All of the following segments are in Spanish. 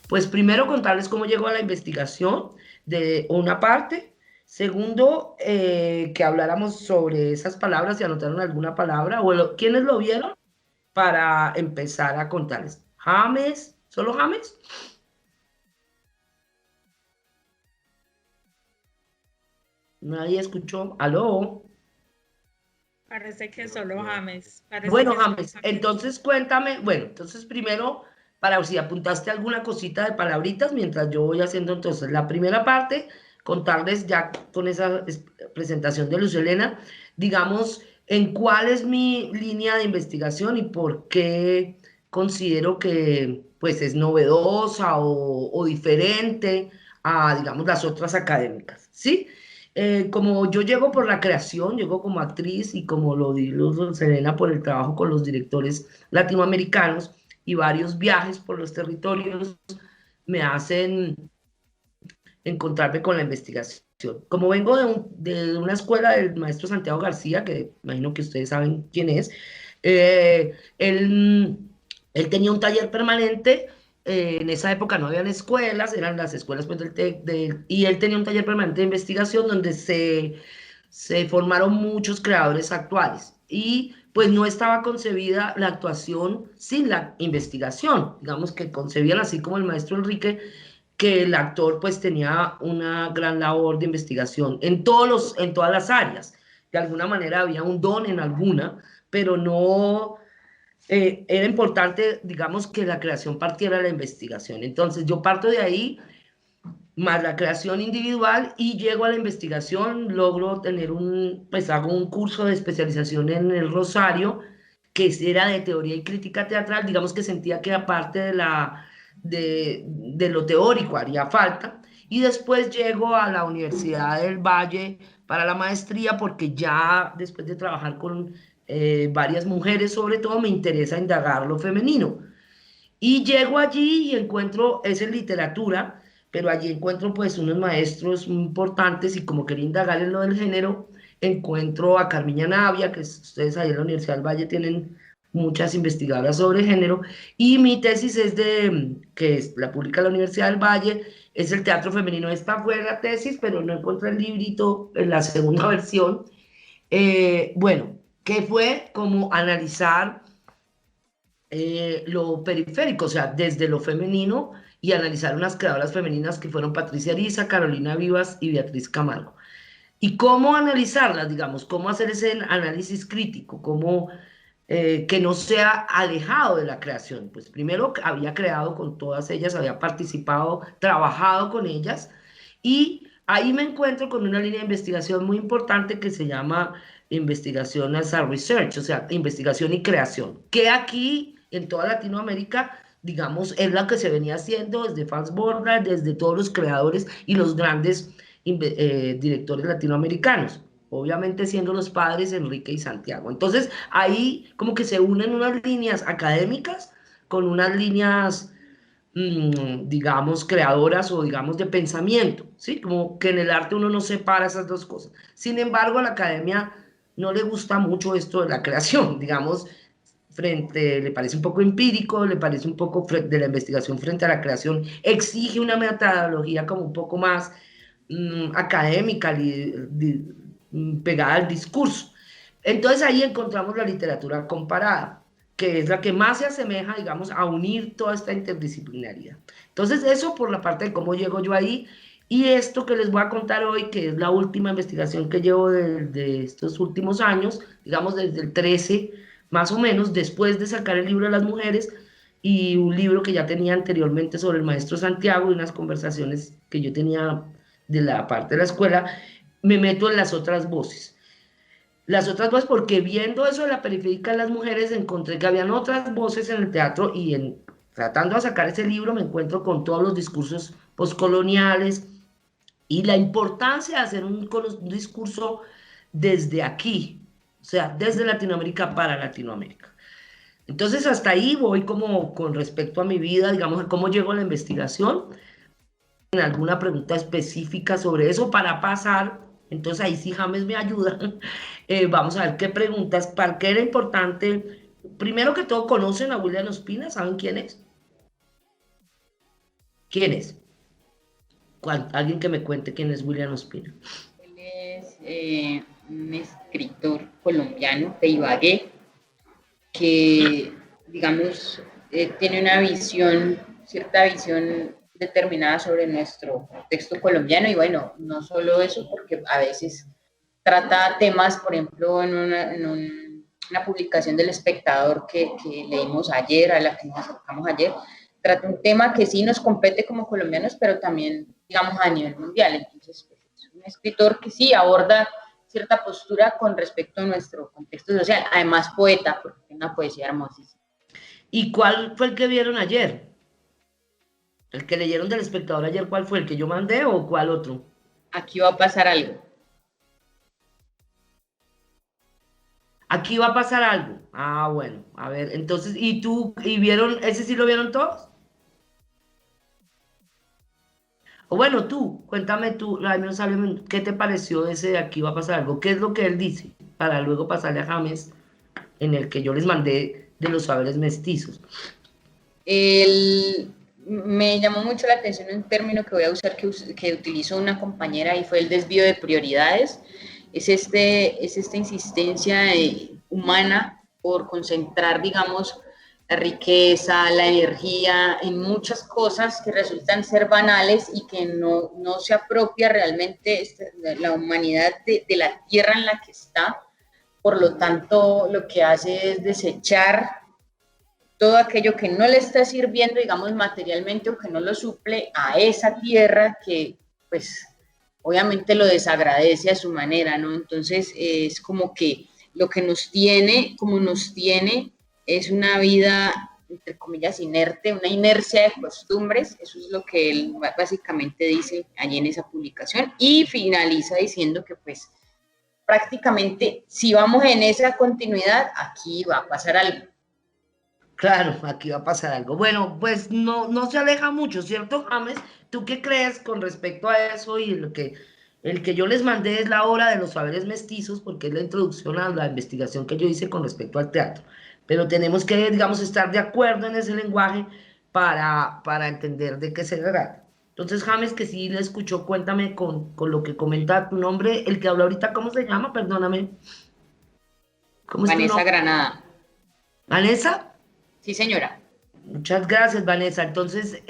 Pues primero contarles cómo llegó a la investigación de una parte. Segundo, que habláramos sobre esas palabras, si anotaron alguna palabra, o quiénes lo vieron, para empezar a contarles. James, ¿solo James? Nadie escuchó. ¿Aló? Parece que solo James, parece Bueno, que solo James, James. entonces cuéntame, bueno, entonces primero, para si apuntaste alguna cosita de palabritas mientras yo voy haciendo entonces la primera parte, contarles ya con esa presentación de Luz Helena, digamos, en cuál es mi línea de investigación y por qué considero que pues es novedosa o diferente a, digamos, las otras académicas, ¿sí? Como yo llego por la creación, llego como actriz y como lo di Luz Serena por el trabajo con los directores latinoamericanos y varios viajes por los territorios me hacen encontrarme con la investigación. Como vengo de una escuela del maestro Santiago García, que imagino que ustedes saben quién es, eh, él, él tenía un taller permanente. En esa época no habían escuelas, eran las escuelas pues, del TEC, y él tenía un taller permanente de investigación donde se formaron muchos creadores actuales. Y pues no estaba concebida la actuación sin la investigación. Digamos que concebían así como el maestro Enrique que el actor pues tenía una gran labor de investigación en todas las áreas. De alguna manera había un don en alguna, pero no era importante, digamos, que la creación partiera de la investigación. Entonces yo parto de ahí, más la creación individual y llego a la investigación, logro tener pues hago un curso de especialización en el Rosario, que era de teoría y crítica teatral, digamos que sentía que aparte de lo teórico haría falta, y después llego a la Universidad del Valle para la maestría, porque ya después de trabajar con varias mujeres, sobre todo, me interesa indagar lo femenino. Y llego allí y encuentro, es en literatura, pero allí encuentro pues unos maestros muy importantes y como quería indagar en lo del género, encuentro a Carmiña Navia, ustedes ahí en la Universidad del Valle tienen muchas investigadoras sobre género, y mi tesis es la publica la Universidad del Valle, es el teatro femenino. Esta fue la tesis, pero no encontré el librito en la segunda versión. Bueno, que fue como analizar lo periférico, o sea, desde lo femenino y analizar unas creadoras femeninas que fueron Patricia Ariza, Carolina Vivas y Beatriz Camargo. Y cómo analizarlas, digamos, cómo hacer ese análisis crítico, cómo que no sea alejado de la creación. Pues primero había creado con todas ellas, había participado, trabajado con ellas y ahí me encuentro con una línea de investigación muy importante que se llama investigación as a research, o sea, investigación y creación, que aquí en toda Latinoamérica, digamos, es la que se venía haciendo desde Fans Borda, desde todos los creadores y los grandes directores latinoamericanos, obviamente siendo los padres Enrique y Santiago. Entonces ahí como que se unen unas líneas académicas con unas líneas digamos, creadoras o digamos de pensamiento, ¿sí? Como que en el arte uno no separa esas dos cosas. Sin embargo, a la academia no le gusta mucho esto de la creación, digamos, le parece un poco empírico, le parece un poco de la investigación frente a la creación, exige una metodología como un poco más académica, pegada al discurso. Entonces ahí encontramos la literatura comparada, que es la que más se asemeja, digamos, a unir toda esta interdisciplinaridad. Entonces eso por la parte de cómo llego yo ahí. Y esto que les voy a contar hoy, que es la última investigación que llevo de estos últimos años, digamos desde el 13 más o menos, después de sacar el libro de las mujeres y un libro que ya tenía anteriormente sobre el maestro Santiago y unas conversaciones que yo tenía de la parte de la escuela, me meto en las otras voces. Las otras voces, porque viendo eso de la periférica de las mujeres, encontré que habían otras voces en el teatro y tratando de sacar ese libro me encuentro con todos los discursos postcoloniales y la importancia de hacer un discurso desde aquí, o sea, desde Latinoamérica para Latinoamérica. Entonces, hasta ahí voy como con respecto a mi vida, digamos, a cómo llego a la investigación, en alguna pregunta específica sobre eso para pasar. Entonces, ahí sí James me ayuda. Vamos a ver qué preguntas, para qué era importante. Primero que todo, ¿conocen a William Ospina? ¿Saben quién es? ¿Quién es? Alguien que me cuente quién es William Ospina. Él es un escritor colombiano de Ibagué que, digamos, tiene una visión, cierta visión determinada sobre nuestro texto colombiano y bueno, no solo eso, porque a veces trata temas, por ejemplo, una publicación del Espectador que leímos ayer, a la que nos acercamos ayer, trata un tema que sí nos compete como colombianos, pero también, digamos, a nivel mundial. Entonces, pues, es un escritor que sí aborda cierta postura con respecto a nuestro contexto social, además poeta, porque tiene una poesía hermosísima. ¿Y cuál fue el que vieron ayer? ¿El que leyeron del Espectador ayer, cuál fue? ¿El que yo mandé o cuál otro? Aquí va a pasar algo. Aquí va a pasar algo. Ah, bueno, a ver, entonces, ¿y vieron, ese sí lo vieron todos? O bueno, tú, cuéntame tú, al menos háblame, ¿qué te pareció ese de aquí va a pasar algo? ¿Qué es lo que él dice? Para luego pasarle a James, en el que yo les mandé de los saberes mestizos. Me llamó mucho la atención un término que voy a usar que utilizó una compañera y fue el desvío de prioridades. Es esta insistencia humana por concentrar, digamos, la riqueza, la energía en muchas cosas que resultan ser banales y que no se apropia realmente la humanidad de la tierra en la que está. Por lo tanto, lo que hace es desechar todo aquello que no le está sirviendo, digamos, materialmente o que no lo suple a esa tierra que, pues, obviamente lo desagradece a su manera, ¿no? Entonces, es como que lo que nos tiene, como nos tiene, es una vida, entre comillas, inerte, una inercia de costumbres, eso es lo que él básicamente dice allí en esa publicación, y finaliza diciendo que, pues, prácticamente, si vamos en esa continuidad, aquí va a pasar algo. Claro, aquí va a pasar algo. Bueno, pues no se aleja mucho, ¿cierto, James? ¿Tú qué crees con respecto a eso? Y el que yo les mandé es la obra de los saberes mestizos, porque es la introducción a la investigación que yo hice con respecto al teatro. Pero tenemos que, digamos, estar de acuerdo en ese lenguaje para entender de qué se trata. Entonces, James, que sí le escuchó, cuéntame con lo que comenta tu nombre, el que habla ahorita, ¿cómo se llama? Perdóname. ¿Cómo es tu Vanessa nombre? Granada. ¿Vanessa? Sí, señora. Muchas gracias, Vanessa. Entonces,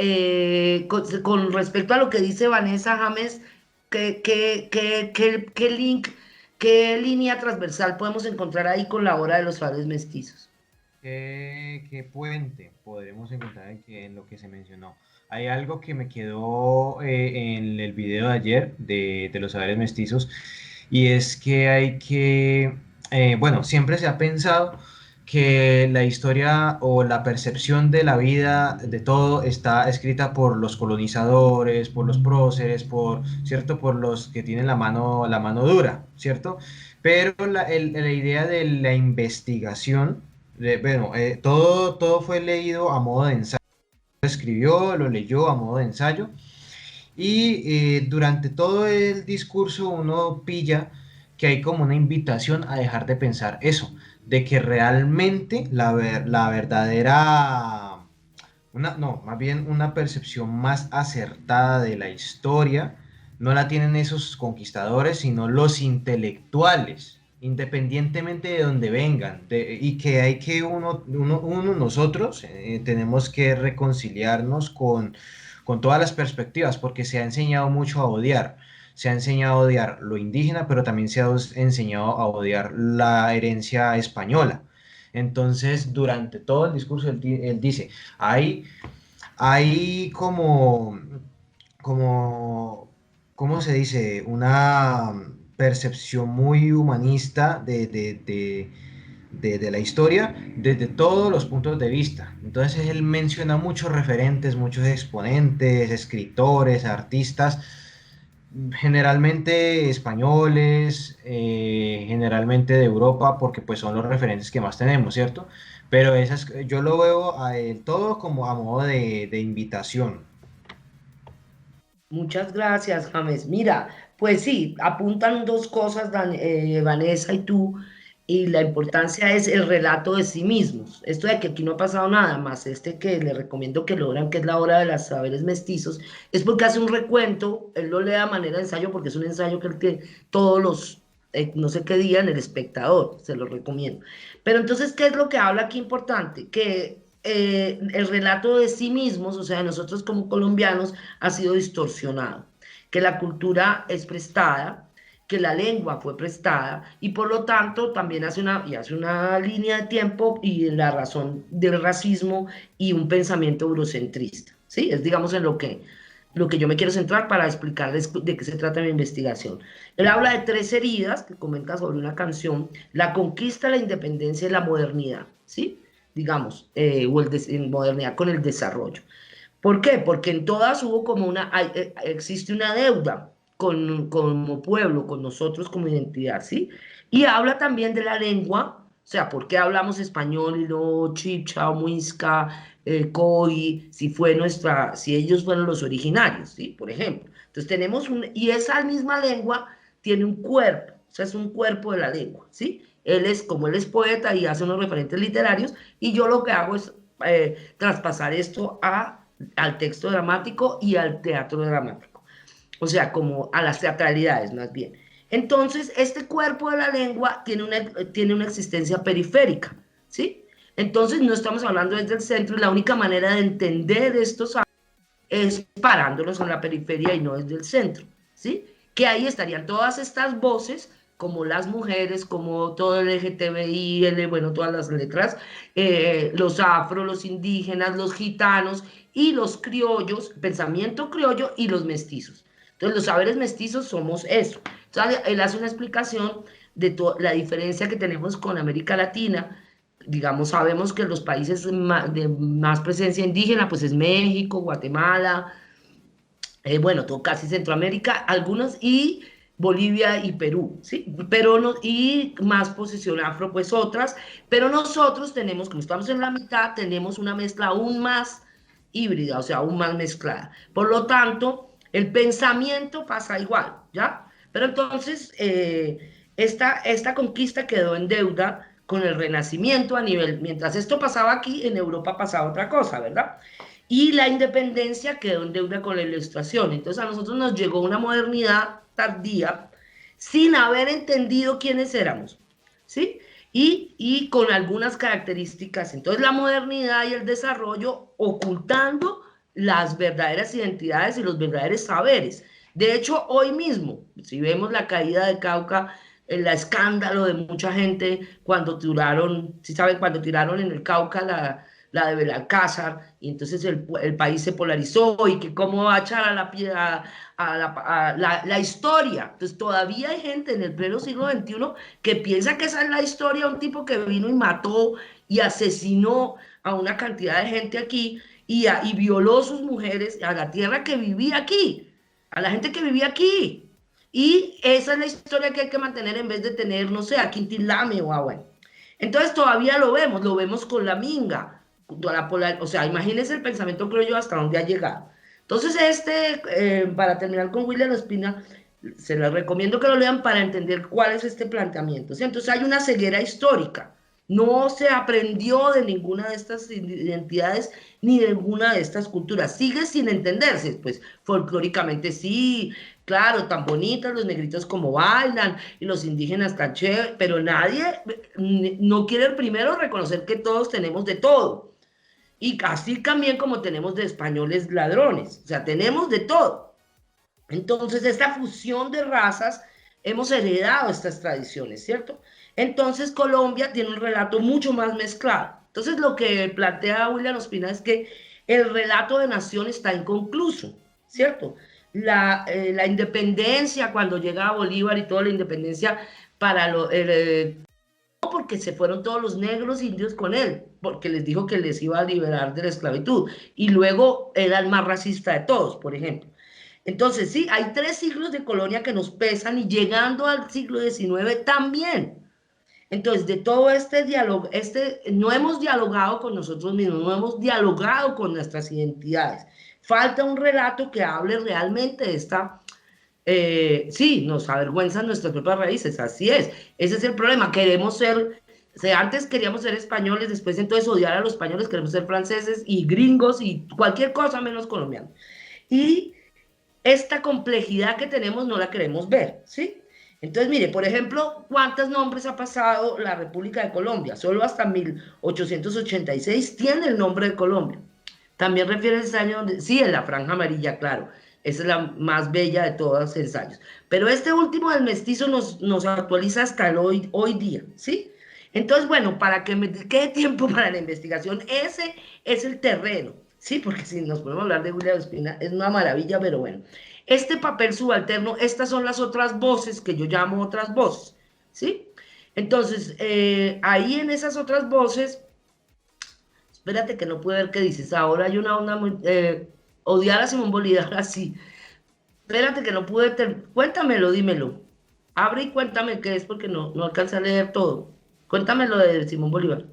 con respecto a lo que dice Vanessa James, ¿qué link, qué línea transversal podemos encontrar ahí con la obra de los faros mestizos? ¿Qué puente podremos encontrar en lo que se mencionó? Hay algo que me quedó en el video de ayer de los saberes mestizos y es que bueno, siempre se ha pensado que la historia o la percepción de la vida, de todo, está escrita por los colonizadores, por los próceres, ¿cierto? Por los que tienen la mano dura, ¿cierto? Pero la idea de la investigación, bueno, todo fue leído a modo de ensayo. Lo escribió, lo leyó a modo de ensayo y durante todo el discurso uno pilla que hay como una invitación a dejar de pensar eso, de que realmente la verdadera, no, más bien una percepción más acertada de la historia no la tienen esos conquistadores, sino los intelectuales, independientemente de donde vengan, y que hay que nosotros tenemos que reconciliarnos con todas las perspectivas, porque se ha enseñado mucho a odiar. Se ha enseñado a odiar lo indígena, pero también se ha enseñado a odiar la herencia española. Entonces, durante todo el discurso, él dice, hay como, ¿cómo se dice? Una percepción muy humanista de la historia desde todos los puntos de vista. Entonces él menciona muchos referentes, muchos exponentes, escritores, artistas, generalmente españoles, generalmente de Europa, porque pues son los referentes que más tenemos, ¿cierto? Pero yo lo veo a él todo como a modo de invitación. Muchas gracias, James. Mira, pues sí, apuntan dos cosas, Vanessa y tú. y la importancia es el relato de sí mismos. Esto de que aquí no ha pasado nada más, este que le recomiendo que lo vean, que es La Hora de los Saberes Mestizos, es porque hace un recuento, él lo lee a manera de ensayo, porque es un ensayo que él tiene todos los, no sé qué día, en El Espectador, se lo recomiendo. Pero entonces, ¿qué es lo que habla aquí importante? Que el relato de sí mismos, o sea, nosotros como colombianos, ha sido distorsionado, que la cultura es prestada, que la lengua fue prestada y por lo tanto también hace una línea de tiempo y la razón del racismo y un pensamiento eurocentrista, ¿sí? Es digamos en lo que yo me quiero centrar para explicarles de qué se trata mi investigación. Él habla de tres heridas que comenta sobre una canción, la conquista, la independencia y la modernidad, ¿sí? Digamos, o en modernidad con el desarrollo. ¿Por qué? Porque en todas hubo como existe una deuda como pueblo, con nosotros como identidad, ¿sí? Y habla también de la lengua, o sea, ¿por qué hablamos español y no chipcha, muisca, coi, si ellos fueron los originarios, ¿sí? Por ejemplo. Entonces y esa misma lengua tiene un cuerpo, o sea, es un cuerpo de la lengua, ¿sí? Como él es poeta y hace unos referentes literarios, y yo lo que hago es traspasar esto al texto dramático y al teatro dramático, o sea, como a las teatralidades más bien. Entonces, este cuerpo de la lengua tiene una existencia periférica, ¿sí? Entonces, no estamos hablando desde el centro, y la única manera de entender estos es parándonos en la periferia y no desde el centro, ¿sí? Que ahí estarían todas estas voces, como las mujeres, como todo el LGTBI, bueno, todas las letras, los afro, los indígenas, los gitanos y los criollos, pensamiento criollo y los mestizos. Entonces, los saberes mestizos somos eso. Entonces, él hace una explicación de la diferencia que tenemos con América Latina. Digamos, sabemos que los países de más presencia indígena, pues es México, Guatemala, bueno, todo casi Centroamérica, algunos, y Bolivia y Perú, ¿sí? Pero no, y más posesión afro, pues otras, pero nosotros tenemos, como estamos en la mitad, tenemos una mezcla aún más híbrida, o sea, aún más mezclada. Por lo tanto, el pensamiento pasa igual, ¿ya? Pero entonces, esta conquista quedó en deuda con el Renacimiento a nivel, mientras esto pasaba aquí, en Europa pasaba otra cosa, ¿verdad? Y la independencia quedó en deuda con la ilustración. Entonces a nosotros nos llegó una modernidad tardía sin haber entendido quiénes éramos, ¿sí? Y con algunas características. Entonces la modernidad y el desarrollo ocultando las verdaderas identidades y los verdaderos saberes. De hecho, hoy mismo, si vemos la caída de Cauca, el escándalo de mucha gente cuando tiraron, si saben, cuando tiraron en el Cauca la de Belalcázar, y entonces el país se polarizó, y que cómo va a echar a la piedra la historia. Entonces todavía hay gente en el pleno siglo XXI que piensa que esa es la historia, un tipo que vino y mató y asesinó a una cantidad de gente aquí y violó a sus mujeres, a la tierra que vivía aquí, a la gente que vivía aquí. Y esa es la historia que hay que mantener en vez de tener, no sé, a Quintín Lame o a bueno. Entonces todavía lo vemos con la minga, o sea, imagínense el pensamiento creo yo hasta dónde ha llegado. Entonces para terminar con William Ospina, se les recomiendo que lo lean para entender cuál es este planteamiento, ¿sí? Entonces hay una ceguera histórica, no se aprendió de ninguna de estas identidades ni de ninguna de estas culturas, sigue sin entenderse, pues folclóricamente sí, claro, tan bonitas los negritos como bailan y los indígenas tan chéveres, pero nadie no quiere primero reconocer que todos tenemos de todo. Y así también como tenemos de españoles ladrones, o sea, tenemos de todo. Entonces, esta fusión de razas, hemos heredado estas tradiciones, ¿cierto? Entonces, Colombia tiene un relato mucho más mezclado. Entonces, lo que plantea William Ospina es que el relato de nación está inconcluso, ¿cierto? La independencia, cuando llega a Bolívar y toda la independencia para porque se fueron todos los negros indios con él, porque les dijo que les iba a liberar de la esclavitud, y luego era el más racista de todos, por ejemplo. Entonces, sí, hay 3 siglos de colonia que nos pesan, y llegando al siglo XIX también. Entonces, de todo este diálogo, no hemos dialogado con nosotros mismos, no hemos dialogado con nuestras identidades. Falta un relato que hable realmente de Sí, nos avergüenzan nuestras propias raíces, así es. Ese es el problema. Queremos ser, o sea, antes queríamos ser españoles, después entonces odiar a los españoles, queremos ser franceses y gringos y cualquier cosa menos colombianos. Y esta complejidad que tenemos no la queremos ver, ¿sí? Entonces, mire, por ejemplo, ¿cuántos nombres ha pasado la República de Colombia? Solo hasta 1886 tiene el nombre de Colombia. También refiere el ensayo donde, sí, en la franja amarilla, claro, esa es la más bella de todos los ensayos. Pero este último del mestizo nos actualiza hasta el hoy día, ¿sí? Entonces, bueno, para que me quede tiempo para la investigación, ese es el terreno, ¿sí? Porque si nos podemos hablar de William Ospina, es una maravilla, pero bueno. Este papel subalterno, estas son las otras voces que yo llamo otras voces, ¿sí? Entonces, ahí en esas otras voces, espérate que no puedo ver qué dices, ahora hay una onda muy, odiar a Simón Bolívar, así. Espérate que no pude, cuéntamelo, dímelo. Abre y cuéntame qué es porque no alcancé a leer todo. Cuéntame lo de Simón Bolívar.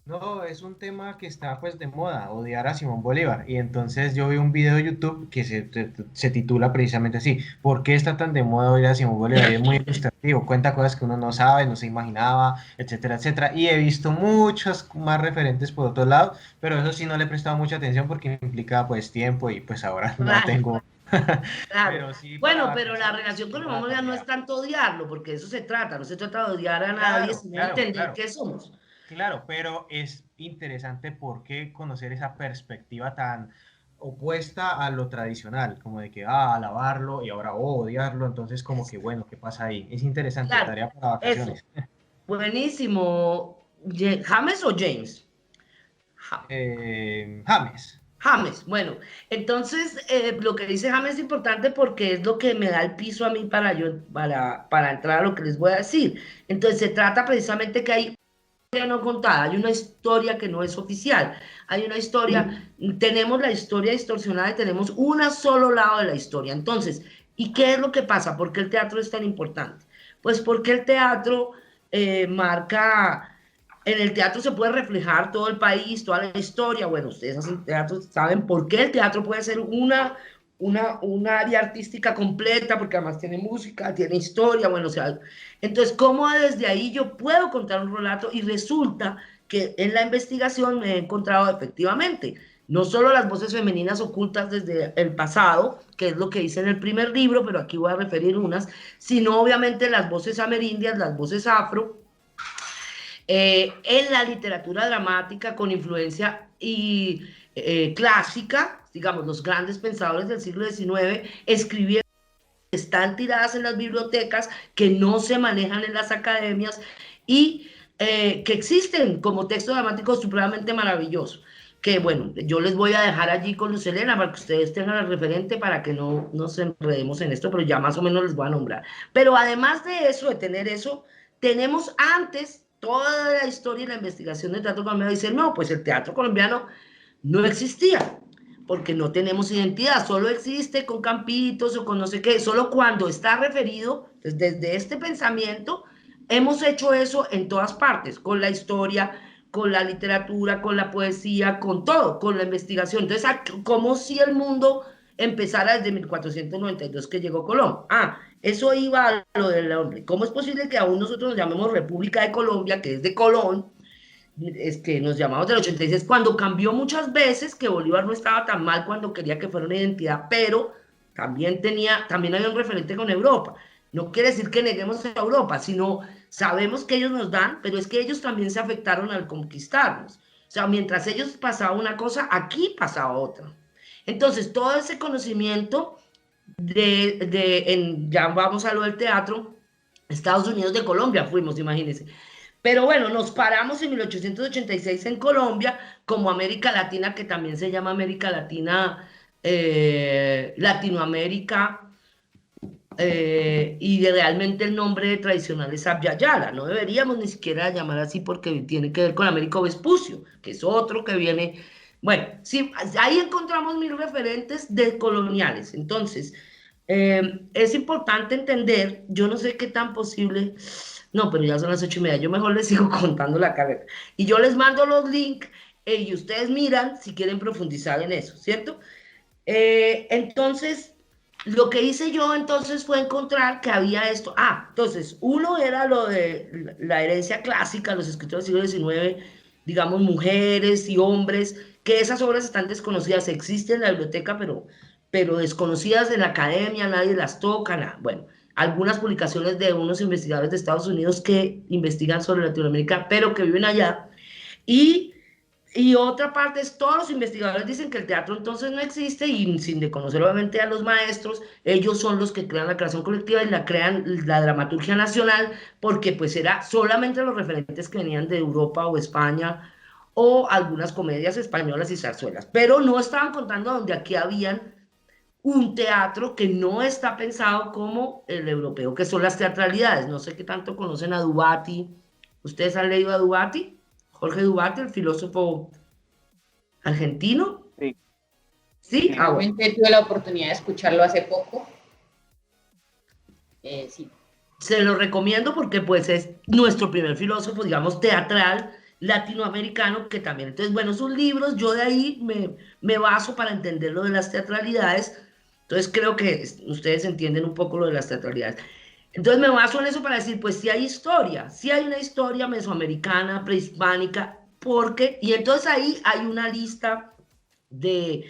No, es un tema que está pues de moda, odiar a Simón Bolívar. Y entonces yo vi un video de YouTube que se titula precisamente así, ¿por qué está tan de moda odiar a Simón Bolívar? Y es muy ilustrativo, cuenta cosas que uno no sabe, no se imaginaba, etcétera, etcétera. Y he visto muchos más referentes por otro lado, pero eso sí no le he prestado mucha atención porque implica pues tiempo y pues ahora no Claro, tengo. claro. Pero sí para Bueno, pero la vacaciones relación con es Simón una Bolívar no es tarea. tanto odiarlo, porque de eso se trata, no se trata de odiar a nadie, Claro, sino de claro, entender claro. qué somos. Claro, pero es interesante porque conocer esa perspectiva tan opuesta a lo tradicional, como de que, alabarlo y ahora odiarlo, entonces como que, bueno, ¿qué pasa ahí? Es interesante, Claro, tarea para eso. vacaciones. Buenísimo. ¿James o James? James. James, bueno, entonces lo que dice James es importante porque es lo que me da el piso a mí para entrar a lo que les voy a decir. Entonces se trata precisamente que hay historia no contada, hay una historia que no es oficial, hay una historia, tenemos la historia distorsionada y tenemos un solo lado de la historia. Entonces, ¿y qué es lo que pasa? ¿Por qué el teatro es tan importante? Pues porque el teatro marca, en el teatro se puede reflejar todo el país, toda la historia. Bueno, ustedes hacen teatro, saben por qué el teatro puede ser una área artística completa, porque además tiene música, tiene historia, bueno, o sea, entonces, ¿cómo desde ahí yo puedo contar un relato? Y resulta que en la investigación me he encontrado efectivamente no solo las voces femeninas ocultas desde el pasado, que es lo que hice en el primer libro, pero aquí voy a referir unas, sino obviamente las voces amerindias, las voces afro, en la literatura dramática con influencia clásica, digamos, los grandes pensadores del siglo XIX escribieron, están tiradas en las bibliotecas, que no se manejan en las academias y que existen como texto dramático supremamente maravilloso. Que bueno, yo les voy a dejar allí con Luz Helena para que ustedes tengan el referente para que no nos enredemos en esto, pero ya más o menos les voy a nombrar. Pero además de eso, de tener eso, tenemos antes toda la historia y la investigación del teatro colombiano. Dicen, no, pues el teatro colombiano no existía, porque no tenemos identidad, solo existe con campitos o con no sé qué, solo cuando está referido, pues, desde este pensamiento, hemos hecho eso en todas partes, con la historia, con la literatura, con la poesía, con todo, con la investigación. Entonces, como si el mundo empezara desde 1492 que llegó Colón. Eso iba a lo del hombre. ¿Cómo es posible que aún nosotros nos llamemos República de Colombia, que es de Colón, es que nos llamamos del 86, cuando cambió muchas veces, que Bolívar no estaba tan mal cuando quería que fuera una identidad, pero también había un referente con Europa. No quiere decir que neguemos a Europa, sino sabemos que ellos nos dan, pero es que ellos también se afectaron al conquistarnos. O sea, mientras ellos pasaba una cosa, aquí pasaba otra. Entonces, todo ese conocimiento ya vamos a lo del teatro, Estados Unidos de Colombia fuimos, imagínense. Pero bueno, nos paramos en 1886 en Colombia, como América Latina, que también se llama América Latina, Latinoamérica, y realmente el nombre tradicional es Abya Yala. No deberíamos ni siquiera llamar así porque tiene que ver con Américo Vespucio, que es otro que viene. Bueno, sí, ahí encontramos mil referentes coloniales. Entonces, es importante entender, yo no sé qué tan posible, no, pero ya son las 8:30, yo mejor les sigo contando la carrera. Y yo les mando los links y ustedes miran si quieren profundizar en eso, ¿cierto? Entonces, Lo que hice yo entonces fue encontrar que había esto. Entonces, uno era lo de la herencia clásica, los escritores del siglo XIX, digamos, mujeres y hombres, que esas obras están desconocidas, existen en la biblioteca, pero desconocidas en la academia, nadie las toca, nada. Bueno, algunas publicaciones de unos investigadores de Estados Unidos que investigan sobre Latinoamérica, pero que viven allá. Y otra parte es, todos los investigadores dicen que el teatro entonces no existe y sin desconocer obviamente a los maestros, ellos son los que crean la creación colectiva y la crean la dramaturgia nacional, porque pues era solamente los referentes que venían de Europa o España o algunas comedias españolas y zarzuelas, pero no estaban contando donde aquí habían un teatro que no está pensado como el europeo, que son las teatralidades. No sé qué tanto conocen a Dubati. ¿Ustedes han leído a Dubati? Jorge Dubati, el filósofo argentino. Sí. ¿Sí? Bueno. Realmente tuve la oportunidad de escucharlo hace poco. Sí. Se lo recomiendo porque pues es nuestro primer filósofo, digamos, teatral latinoamericano, que también, entonces, bueno, sus libros, yo de ahí me baso para entender lo de las teatralidades, entonces creo que ustedes entienden un poco lo de las teatralidades. Entonces me baso en eso para decir, pues sí hay historia, sí hay una historia mesoamericana, prehispánica, porque, y entonces ahí hay una lista de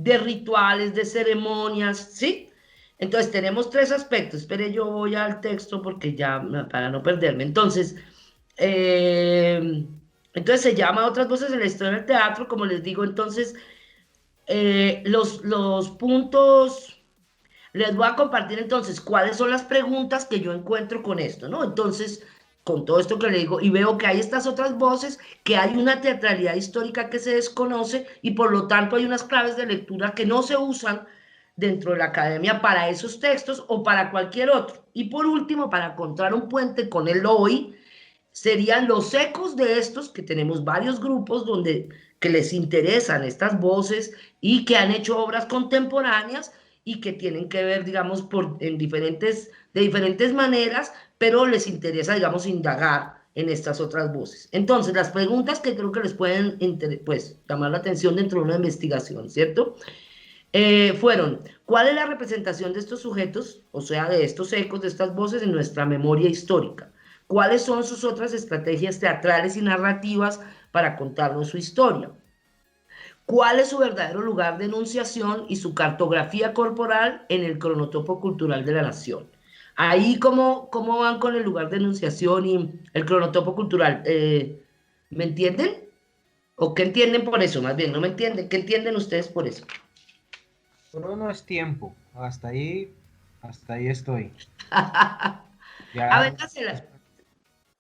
rituales, de ceremonias, ¿sí? Entonces tenemos tres aspectos. Espere, yo voy al texto porque ya, para no perderme. Entonces se llama Otras voces en la historia del teatro, como les digo. Entonces, los puntos, les voy a compartir entonces cuáles son las preguntas que yo encuentro con esto, ¿no? Entonces, con todo esto que le digo, y veo que hay estas otras voces, que hay una teatralidad histórica que se desconoce y por lo tanto hay unas claves de lectura que no se usan dentro de la academia para esos textos o para cualquier otro. Y por último, para encontrar un puente con el hoy, serían los ecos de estos, que tenemos varios grupos que les interesan estas voces y que han hecho obras contemporáneas y que tienen que ver, digamos, de diferentes maneras, pero les interesa, digamos, indagar en estas otras voces. Entonces, las preguntas que creo que les pueden pues, llamar la atención dentro de una investigación, ¿cierto? Fueron, ¿cuál es la representación de estos sujetos, o sea, de estos ecos, de estas voces en nuestra memoria histórica? ¿Cuáles son sus otras estrategias teatrales y narrativas para contarnos su historia? ¿Cuál es su verdadero lugar de enunciación y su cartografía corporal en el cronotopo cultural de la nación? Ahí, ¿cómo van con el lugar de enunciación y el cronotopo cultural? ¿Me entienden? ¿O qué entienden por eso? Más bien, no me entienden. ¿Qué entienden ustedes por eso? Crono es tiempo. Hasta ahí estoy. Ya. A ver,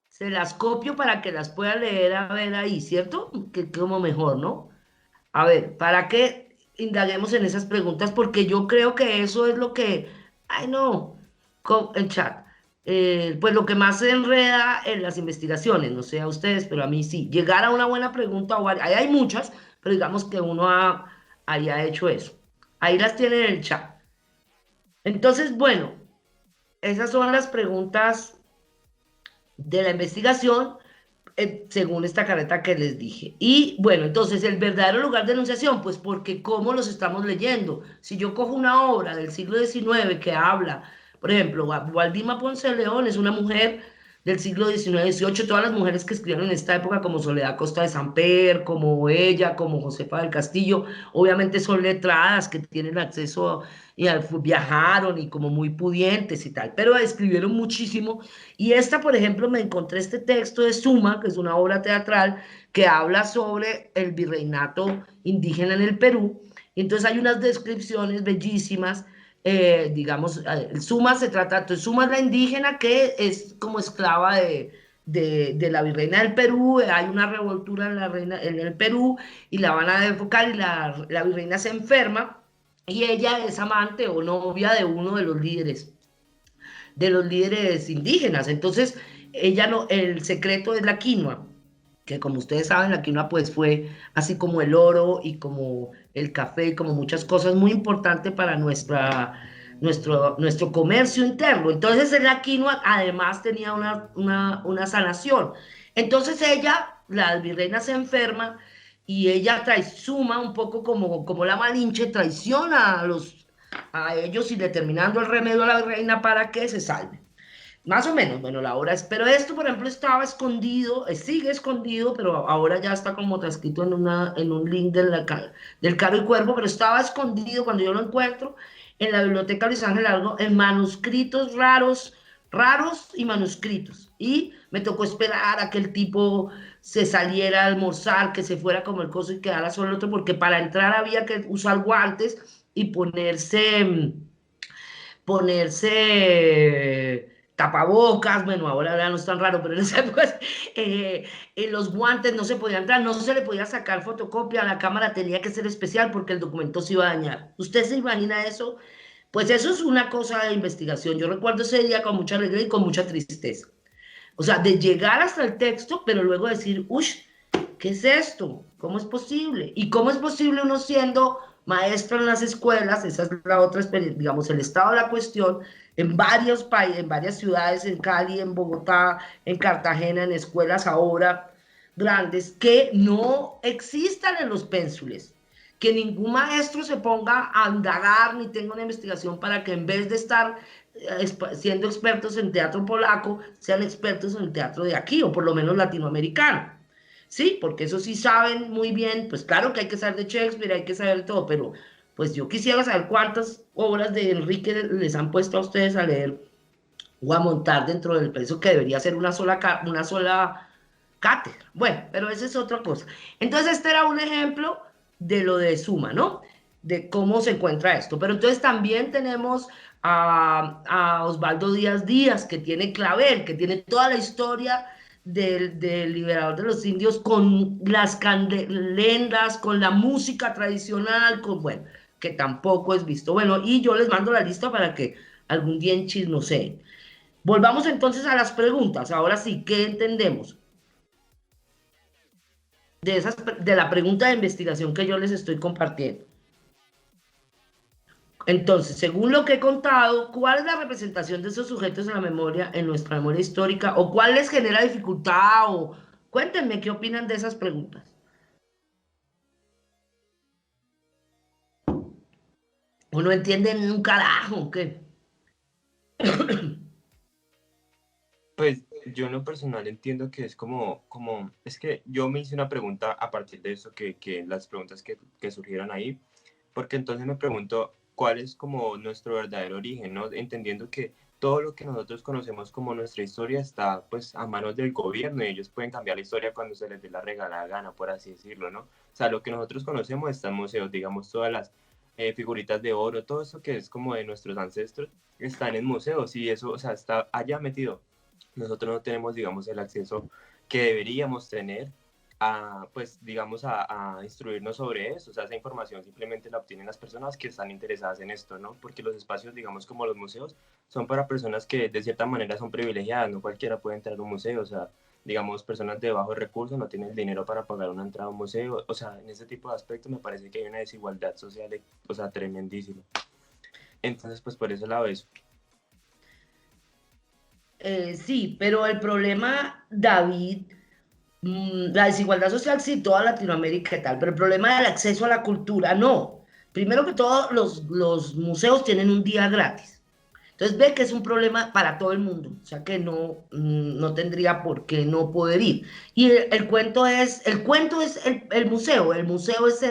se las copio para que las pueda leer a ver ahí, ¿cierto? Que como mejor, ¿no? A ver, para que indaguemos en esas preguntas, porque yo creo que eso es lo que, ay no, en chat, pues lo que más se enreda en las investigaciones, no sé a ustedes, pero a mí sí, llegar a una buena pregunta, ahí hay muchas, pero digamos que uno haya hecho eso. Ahí las tienen en el chat. Entonces, bueno, esas son las preguntas de la investigación según esta carreta que les dije. Y bueno, entonces el verdadero lugar de enunciación, pues porque cómo los estamos leyendo. Si yo cojo una obra del siglo XIX que habla, por ejemplo, Gualdima Ponce de León es una mujer del siglo XIX-XVIII, todas las mujeres que escribieron en esta época, como Soledad Costa de Samper, como ella, como Josefa del Castillo, obviamente son letradas que tienen acceso y viajaron y como muy pudientes y tal, pero escribieron muchísimo. Y esta, por ejemplo, me encontré este texto de Suma, que es una obra teatral que habla sobre el virreinato indígena en el Perú. Y entonces hay unas descripciones bellísimas. Digamos, Suma se trata, entonces Suma es la indígena que es como esclava de la virreina del Perú, hay una revoltura en el Perú y la van a enfocar y la virreina se enferma y ella es amante o novia de uno de los líderes indígenas. Entonces, ella no, el secreto es la quinoa, que como ustedes saben, la quinoa pues fue así como el oro y como el café y como muchas cosas muy importantes para nuestro comercio interno. Entonces, la quinoa además tenía una sanación. Entonces, ella, la virreina se enferma y ella Suma un poco como la Malinche, traiciona a ellos y determinando el remedio a la reina para que se salve. Más o menos, bueno, la obra es, pero esto, por ejemplo, estaba escondido, sigue escondido, pero ahora ya está como transcrito en un link del Caro y Cuervo, pero estaba escondido cuando yo lo encuentro en la biblioteca Luis Ángel Largo, en manuscritos raros, raros y manuscritos. Y me tocó esperar a que el tipo se saliera a almorzar, que se fuera como el coso y quedara solo el otro, porque para entrar había que usar guantes y ponerse tapabocas, bueno, ahora ya no es tan raro, pero en esa época en los guantes no se podía entrar, no se le podía sacar fotocopia, la cámara tenía que ser especial porque el documento se iba a dañar. ¿Usted se imagina eso? Pues eso es una cosa de investigación. Yo recuerdo ese día con mucha alegría y con mucha tristeza. O sea, de llegar hasta el texto, pero luego decir, uy, ¿qué es esto? ¿Cómo es posible? ¿Y cómo es posible uno siendo maestro en las escuelas? Esa es la otra experiencia, digamos, el estado de la cuestión, en varios países, en varias ciudades, en Cali, en Bogotá, en Cartagena, en escuelas ahora grandes, que no existan en los pénsules, que ningún maestro se ponga a indagar ni tenga una investigación para que en vez de estar siendo expertos en teatro polaco, sean expertos en el teatro de aquí, o por lo menos latinoamericano. Sí, porque eso sí saben muy bien, pues claro que hay que saber de Shakespeare, hay que saber de todo, pero pues yo quisiera saber cuántas obras de Enrique les han puesto a ustedes a leer o a montar dentro del precio que debería ser una sola cátedra. Bueno, pero esa es otra cosa. Entonces este era un ejemplo de lo de Suma, ¿no? De cómo se encuentra esto. Pero entonces también tenemos a Osvaldo Díaz Díaz, que tiene Clavel, que tiene toda la historia del liberador de los indios con las candelendas, con la música tradicional, con, bueno, que tampoco es visto. Bueno, y yo les mando la lista para que algún día chismoseen. Volvamos entonces a las preguntas. Ahora sí, ¿qué entendemos? De la pregunta de investigación que yo les estoy compartiendo. Entonces, según lo que he contado, ¿cuál es la representación de esos sujetos en la memoria, en nuestra memoria histórica? ¿O cuál les genera dificultad? O cuéntenme qué opinan de esas preguntas. ¿O no entienden un carajo? ¿Qué? Pues yo en lo personal entiendo que es es que yo me hice una pregunta a partir de eso, que las preguntas que surgieron ahí, porque entonces me pregunto cuál es como nuestro verdadero origen, ¿no? Entendiendo que todo lo que nosotros conocemos como nuestra historia está pues a manos del gobierno y ellos pueden cambiar la historia cuando se les dé la regalada gana, por así decirlo, ¿no? O sea, lo que nosotros conocemos está en museos, digamos, todas las figuritas de oro, todo eso que es como de nuestros ancestros, están en museos y eso, o sea, está allá metido. Nosotros no tenemos, digamos, el acceso que deberíamos tener a, pues, digamos, a instruirnos sobre eso. O sea, esa información simplemente la obtienen las personas que están interesadas en esto, ¿no? Porque los espacios, digamos, como los museos, son para personas que de cierta manera son privilegiadas, no cualquiera puede entrar a un museo, o sea, digamos, personas de bajos recursos no tienen el dinero para pagar una entrada a un museo, o sea, en ese tipo de aspectos me parece que hay una desigualdad social, o sea, tremendísima. Entonces, pues por eso la vez. Sí, pero el problema, David, la desigualdad social sí, toda Latinoamérica y tal, pero el problema del acceso a la cultura no. Primero que todo, los museos tienen un día gratis. Entonces ve que es un problema para todo el mundo, o sea que no, no tendría por qué no poder ir. Y el cuento es el museo es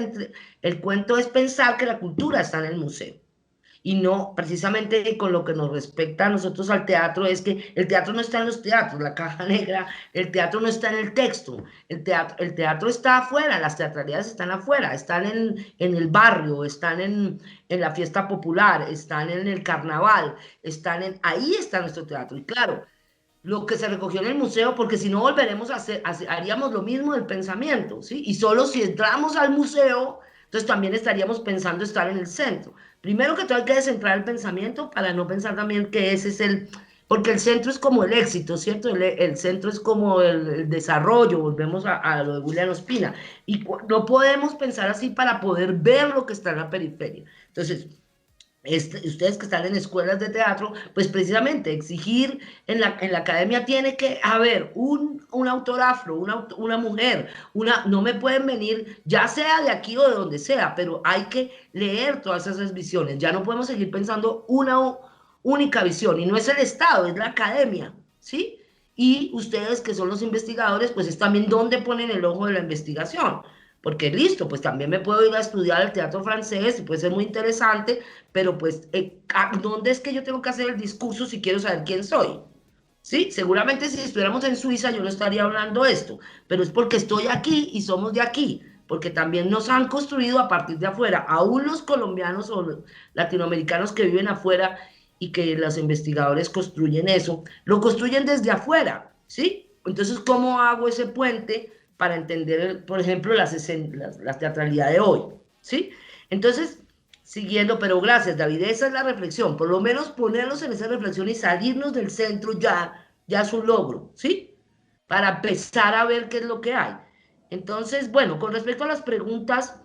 el cuento es pensar que la cultura está en el museo. Y no, precisamente con lo que nos respecta a nosotros al teatro, es que el teatro no está en los teatros, la caja negra, el teatro no está en el texto, el teatro está afuera, las teatralidades están afuera, están en el barrio, están en la fiesta popular, están en el carnaval, ahí está nuestro teatro. Y claro, lo que se recogió en el museo, porque si no volveremos a haríamos lo mismo del pensamiento, ¿sí? Y solo si entramos al museo, entonces también estaríamos pensando estar en el centro. Primero que todo hay que descentrar el pensamiento para no pensar también que ese es porque el centro es como el éxito, ¿cierto? El centro es como el desarrollo, volvemos a lo de William Ospina, y no podemos pensar así para poder ver lo que está en la periferia. Entonces, ustedes que están en escuelas de teatro, pues precisamente exigir en la academia tiene que haber un autor afro, una mujer, no me pueden venir, ya sea de aquí o de donde sea, pero hay que leer todas esas visiones, ya no podemos seguir pensando una única visión, y no es el Estado, es la academia, ¿sí? Y ustedes que son los investigadores, pues es también donde ponen el ojo de la investigación, porque listo, pues también me puedo ir a estudiar el teatro francés, y puede ser muy interesante, pero pues, ¿dónde es que yo tengo que hacer el discurso si quiero saber quién soy? Sí, seguramente si estuviéramos en Suiza yo no estaría hablando esto, pero es porque estoy aquí y somos de aquí, porque también nos han construido a partir de afuera, aún los colombianos o los latinoamericanos que viven afuera y que los investigadores construyen eso, lo construyen desde afuera, ¿sí? Entonces, ¿cómo hago ese puente para entender, por ejemplo, la teatralidad de hoy? ¿Sí? Entonces, siguiendo, pero gracias, David, esa es la reflexión, por lo menos ponernos en esa reflexión y salirnos del centro ya es un logro, ¿sí? Para empezar a ver qué es lo que hay. Entonces, bueno, con respecto a las preguntas,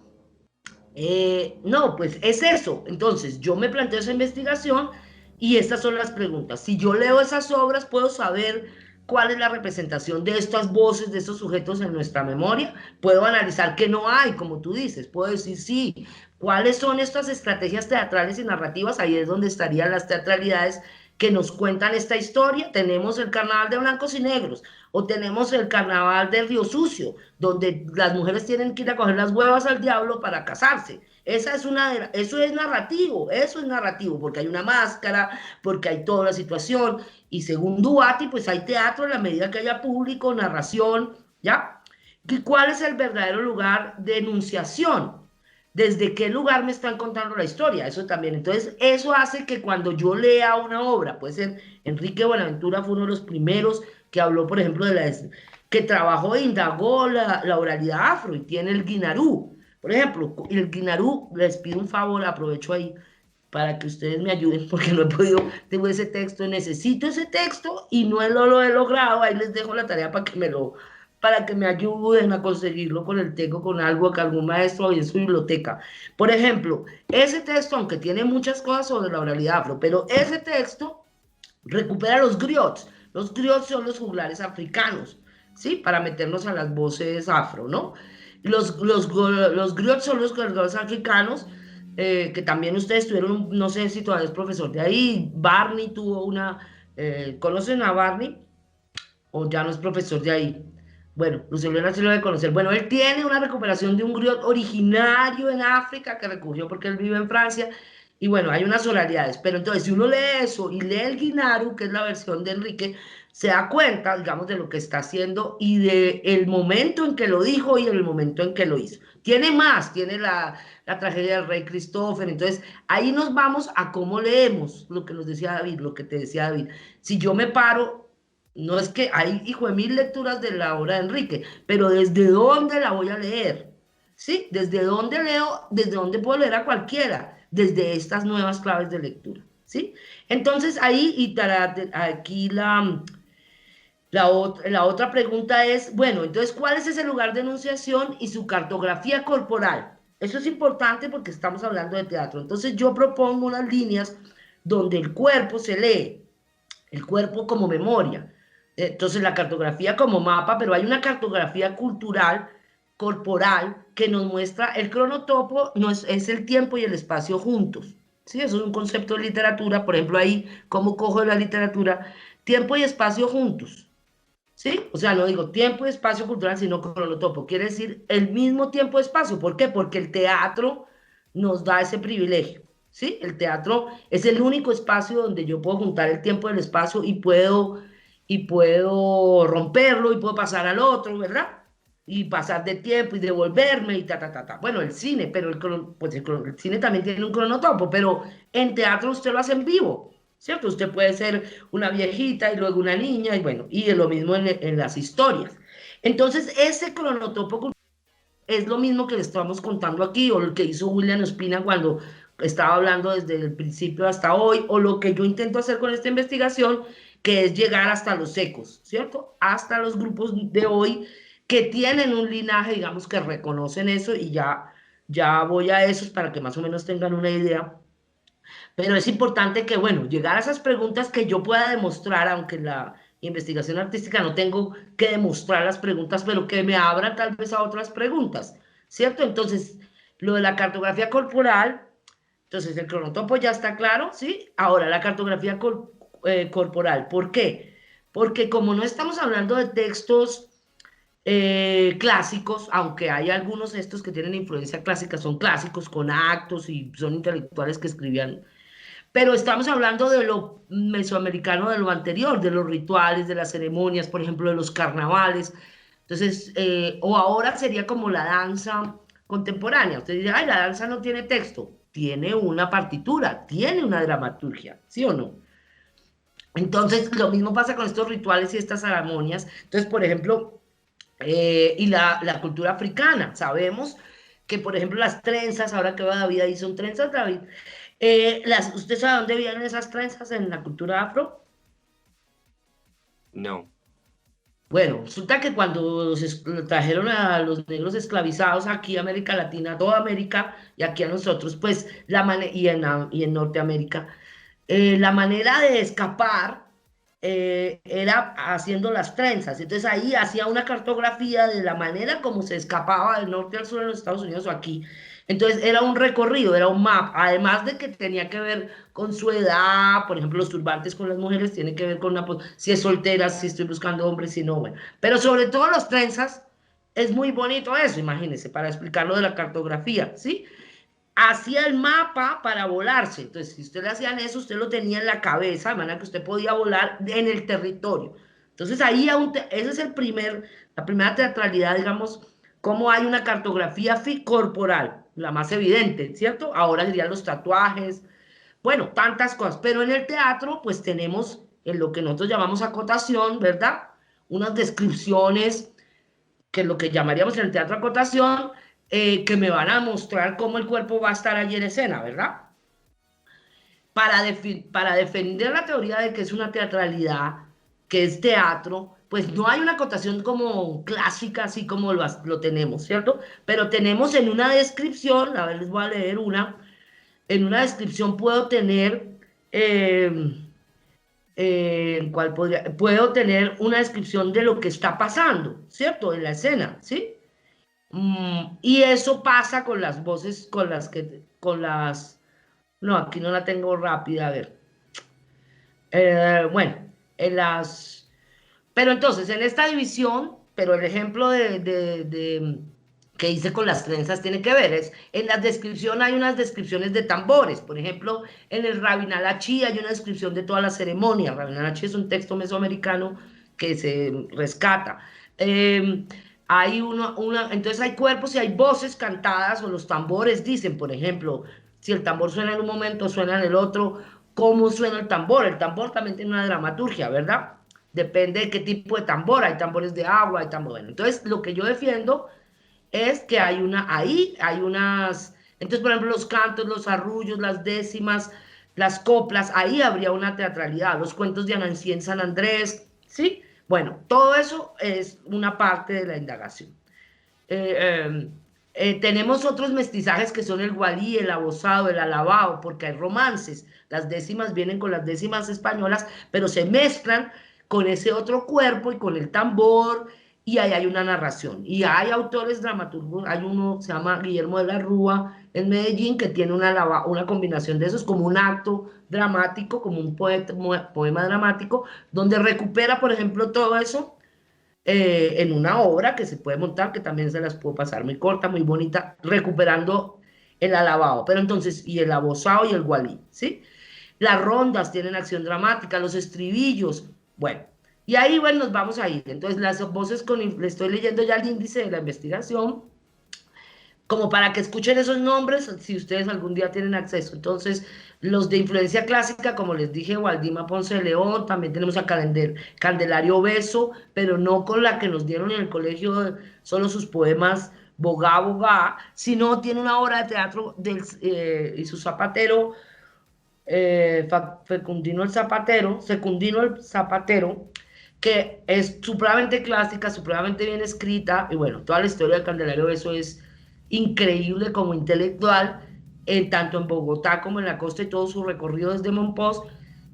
no, pues es eso. Entonces, yo me planteo esa investigación y estas son las preguntas. Si yo leo esas obras, puedo saber cuál es la representación de estas voces, de estos sujetos en nuestra memoria. Puedo analizar qué no hay, como tú dices. Puedo decir, sí, cuáles son estas estrategias teatrales y narrativas. Ahí es donde estarían las teatralidades que nos cuentan esta historia. Tenemos el carnaval de blancos y negros, o tenemos el carnaval del Río Sucio, donde las mujeres tienen que ir a coger las huevas al diablo para casarse. Eso es narrativo, porque hay una máscara, porque hay toda la situación, y según Duati, pues hay teatro en la medida que haya público, narración, ¿ya? ¿Y cuál es el verdadero lugar de enunciación? ¿Desde qué lugar me están contando la historia? Eso también. Entonces, eso hace que cuando yo lea una obra, puede ser Enrique Buenaventura fue uno de los primeros que habló, por ejemplo, que trabajó e indagó la oralidad afro y tiene el guinarú. Por ejemplo, el guinarú, les pido un favor, aprovecho ahí para que ustedes me ayuden porque no he podido, tengo ese texto, necesito ese texto y no lo he logrado, ahí les dejo la tarea para que me ayuden a conseguirlo con el texto, con algo que algún maestro en su biblioteca. Por ejemplo, ese texto, aunque tiene muchas cosas sobre la oralidad afro, pero ese texto recupera los griots. Los griots son los juglares africanos, ¿sí? Para meternos a las voces afro, ¿no? Los griots son los juglares africanos, que también ustedes tuvieron, no sé si todavía es profesor de ahí, Barney tuvo ¿conocen a Barney? O ya no es profesor de ahí. Bueno, Luis Elena sí lo debe conocer. Bueno, él tiene una recuperación de un griot originario en África que recogió porque él vive en Francia. Y bueno, hay unas oralidades. Pero entonces, si uno lee eso y lee el Guinaru, que es la versión de Enrique, se da cuenta, digamos, de lo que está haciendo y de el momento en que lo dijo y el momento en que lo hizo. Tiene más, tiene la tragedia del rey Cristóbal. Entonces, ahí nos vamos a cómo leemos lo que nos decía David, lo que te decía David. Si yo me paro, no es que hay, hijo de mil lecturas de la obra de Enrique, pero ¿desde dónde la voy a leer? ¿Sí? ¿Desde dónde leo? ¿Desde dónde puedo leer a cualquiera? Desde estas nuevas claves de lectura, ¿sí? Entonces ahí, aquí la otra pregunta es, bueno, entonces, ¿cuál es ese lugar de enunciación y su cartografía corporal? Eso es importante porque estamos hablando de teatro. Entonces yo propongo unas líneas donde el cuerpo se lee, el cuerpo como memoria. Entonces la cartografía como mapa, pero hay una cartografía cultural, corporal, que nos muestra el cronotopo, es el tiempo y el espacio juntos. ¿Sí? Eso es un concepto de literatura, por ejemplo, ahí, ¿cómo cojo de la literatura? Tiempo y espacio juntos. ¿Sí? O sea, no digo tiempo y espacio cultural, sino cronotopo. Quiere decir el mismo tiempo y espacio. ¿Por qué? Porque el teatro nos da ese privilegio. ¿Sí? El teatro es el único espacio donde yo puedo juntar el tiempo y el espacio y puedo romperlo y puedo pasar al otro, ¿verdad? Y pasar de tiempo y devolverme y ta, ta, ta, ta. Bueno, el cine, pero el cine también tiene un cronotopo, pero en teatro usted lo hace en vivo, ¿cierto? Usted puede ser una viejita y luego una niña y bueno, y es lo mismo en las historias. Entonces, ese cronotopo es lo mismo que le estamos contando aquí, o lo que hizo William Ospina cuando estaba hablando desde el principio hasta hoy, o lo que yo intento hacer con esta investigación, que es llegar hasta los ecos, ¿cierto? Hasta los grupos de hoy que tienen un linaje, digamos, que reconocen eso, y ya voy a esos para que más o menos tengan una idea. Pero es importante que, bueno, llegar a esas preguntas que yo pueda demostrar, aunque en la investigación artística no tengo que demostrar las preguntas, pero que me abran tal vez a otras preguntas, ¿cierto? Entonces, lo de la cartografía corporal, entonces el cronotopo ya está claro, ¿sí? Ahora, la cartografía corporal, ¿por qué? Porque como no estamos hablando de textos clásicos, aunque hay algunos de estos que tienen influencia clásica, son clásicos con actos y son intelectuales que escribían, pero estamos hablando de lo mesoamericano, de lo anterior, de los rituales, de las ceremonias, por ejemplo, de los carnavales. Entonces, o ahora sería como la danza contemporánea. Usted dice, ay, la danza no tiene texto. Tiene una partitura, tiene una dramaturgia, ¿sí o no? Entonces, lo mismo pasa con estos rituales y estas ceremonias. Entonces, por ejemplo, y la cultura africana. Sabemos que, por ejemplo, las trenzas, ahora que va David ahí, son trenzas, David. ¿Usted sabe dónde vienen esas trenzas en la cultura afro? No. Bueno, resulta que cuando trajeron a los negros esclavizados aquí a América Latina, a toda América y aquí a nosotros, pues, y en Norteamérica, la manera de escapar era haciendo las trenzas. Entonces ahí hacía una cartografía de la manera como se escapaba del norte al sur en los Estados Unidos o aquí. Entonces era un recorrido, era un mapa, además de que tenía que ver con su edad, por ejemplo, los turbantes con las mujeres tiene que ver con si es soltera, si estoy buscando hombres, si no, bueno. Pero sobre todo las trenzas, es muy bonito eso, imagínense, para explicar lo de la cartografía, ¿sí? Hacía el mapa para volarse. Entonces, si usted le hacían eso, usted lo tenía en la cabeza, de manera que usted podía volar en el territorio. Entonces, ahí ese es la primera teatralidad, digamos, cómo hay una cartografía corporal, la más evidente, ¿cierto? Ahora serían los tatuajes, bueno, tantas cosas. Pero en el teatro, pues tenemos en lo que nosotros llamamos acotación, ¿verdad? Unas descripciones, que es lo que llamaríamos en el teatro acotación, que me van a mostrar cómo el cuerpo va a estar allí en escena, ¿verdad? Para defender la teoría de que es una teatralidad, que es teatro, pues no hay una acotación como clásica, así como lo tenemos, ¿cierto? Pero tenemos en una descripción, a ver, les voy a leer en una descripción puedo tener, puedo tener una descripción de lo que está pasando, ¿cierto? En la escena, ¿sí? Y eso pasa con las voces, no, aquí no la tengo rápida, a ver. Bueno, pero entonces, en esta división, pero el ejemplo que hice con las trenzas tiene que ver, en la descripción hay unas descripciones de tambores, por ejemplo, en el Rabinal Achí hay una descripción de toda la ceremonia. Rabinal Achí es un texto mesoamericano que se rescata. Entonces hay cuerpos y hay voces cantadas o los tambores dicen, por ejemplo, si el tambor suena en un momento, suena en el otro, ¿cómo suena el tambor? El tambor también tiene una dramaturgia, ¿verdad? Depende de qué tipo de tambor, hay tambores de agua, hay tambores. Bueno, entonces lo que yo defiendo es que ahí hay unas, entonces por ejemplo los cantos, los arrullos, las décimas, las coplas, ahí habría una teatralidad, los cuentos de Anancí en San Andrés, ¿sí? Bueno, todo eso es una parte de la indagación. Tenemos otros mestizajes que son el gualí, el abosado, el alabao, porque hay romances. Las décimas vienen con las décimas españolas, pero se mezclan con ese otro cuerpo y con el tambor, y ahí hay una narración. Y hay autores dramaturgos, hay uno que se llama Guillermo de la Rúa en Medellín, que tiene una combinación de esos, como un acto dramático, como un poema dramático, donde recupera, por ejemplo, todo eso en una obra que se puede montar, que también se las puedo pasar muy corta, muy bonita, recuperando el alabao, pero entonces, y el abosado y el gualí, ¿sí? Las rondas tienen acción dramática, los estribillos, bueno, y ahí, bueno, nos vamos a ir. Entonces, las voces le estoy leyendo ya el índice de la investigación, como para que escuchen esos nombres, si ustedes algún día tienen acceso. Entonces, los de influencia clásica, como les dije, Waldima Ponce de León, también tenemos a Candelario Beso, pero no con la que nos dieron en el colegio, solo sus poemas Bogá, Bogá, sino tiene una obra de teatro y su zapatero, Secundino el Zapatero, que es supremamente clásica, supremamente bien escrita, y bueno, toda la historia de Candelario Beso es increíble como intelectual, tanto en Bogotá como en la costa y todo su recorrido desde Monpós,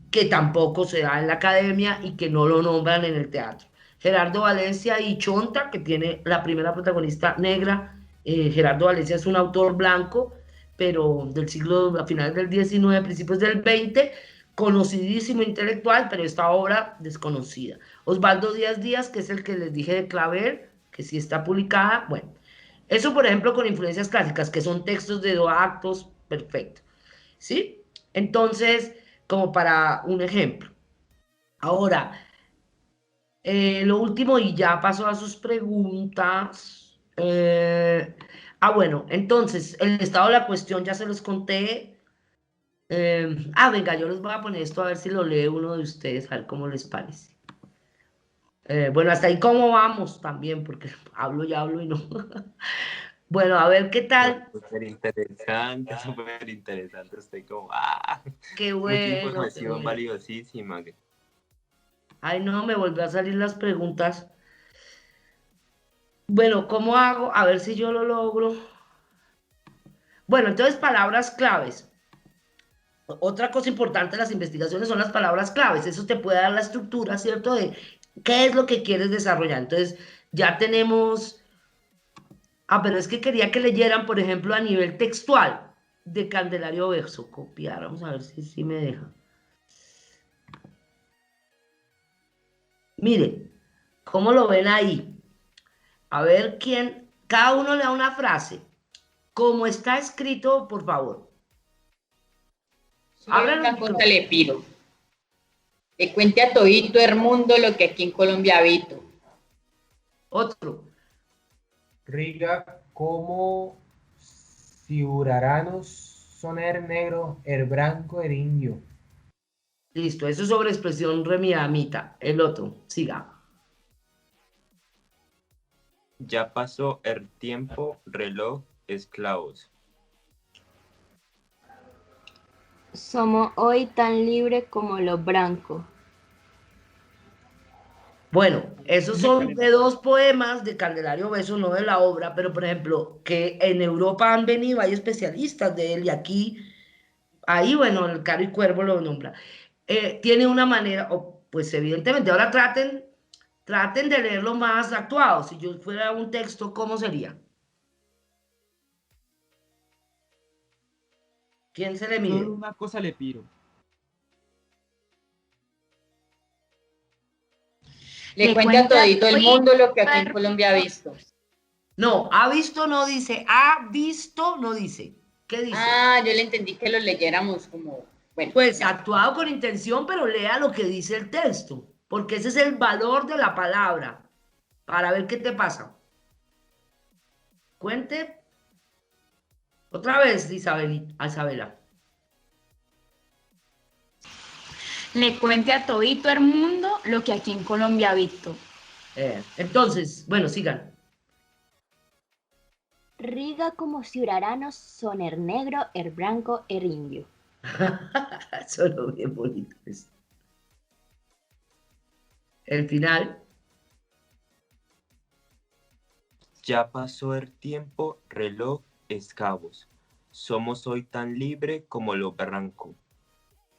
que tampoco se da en la academia y que no lo nombran en el teatro. Gerardo Valencia y Chonta, que tiene la primera protagonista negra. Gerardo Valencia es un autor blanco, pero del siglo, a finales del 19, principios del 20, conocidísimo intelectual, pero esta obra desconocida. Osvaldo Díaz Díaz, que es el que les dije de Claver, que sí está publicada. Bueno, eso por ejemplo con influencias clásicas, que son textos de 2 actos, perfecto. ¿Sí? Entonces, como para un ejemplo. Ahora, lo último, y ya paso a sus preguntas. Bueno, entonces, el estado de la cuestión ya se los conté. Venga, yo les voy a poner esto a ver si lo lee uno de ustedes, a ver cómo les parece. Bueno, hasta ahí cómo vamos también, porque hablo y hablo y no. Bueno, a ver qué No, tal. súper interesante. Estoy como, Qué mucha bueno, qué información bueno. valiosísima. Ay, no, me volvió a salir las preguntas. Bueno, ¿cómo hago? A ver si yo lo logro. Bueno, entonces palabras claves. Otra cosa importante de las investigaciones son las palabras claves. Eso te puede dar la estructura, ¿cierto? De qué es lo que quieres desarrollar. Entonces, ya tenemos. Pero es que quería que leyeran, por ejemplo, a nivel textual de Candelario Verso. Copiar, vamos a ver si me deja. Mire, ¿cómo lo ven ahí? A ver quién. Cada uno le da una frase. Como está escrito, por favor. Solo Abran el una cosa micrófono. le pido. Le cuente a todito el mundo lo que aquí en Colombia habito. Otro. Riga como ciudadanos soner negro, el blanco, el indio. Listo, eso es sobre expresión remiamita. El otro, siga. Ya pasó el tiempo, reloj, esclavos. Somos hoy tan libres como los blancos. Bueno, esos son de 2 poemas de Candelario Beso, no de la obra, pero por ejemplo, que en Europa han venido, hay especialistas de él y aquí, ahí, bueno, el Caro y Cuervo lo nombra. Tiene una manera, pues evidentemente, ahora traten de leerlo más actuado. Si yo fuera un texto, ¿cómo sería? ¿Quién se le mide? Solo una cosa le pido. Le cuente a todito el mundo lo que aquí en Colombia ha visto. No, ha visto no dice, ha visto no dice. ¿Qué dice? Yo le entendí que lo leyéramos como, bueno, Pues ya. actuado con intención, pero lea lo que dice el texto, porque ese es el valor de la palabra, para ver qué te pasa. Cuente otra vez, Isabela. Le cuente a todito el mundo lo que aquí en Colombia ha visto. Entonces, bueno, sigan. Riga como ciudadanos soner negro, el blanco, el indio. Solo bien bonito eso. El final. Ya pasó el tiempo, reloj, esclavos. Somos hoy tan libre como lo barranco.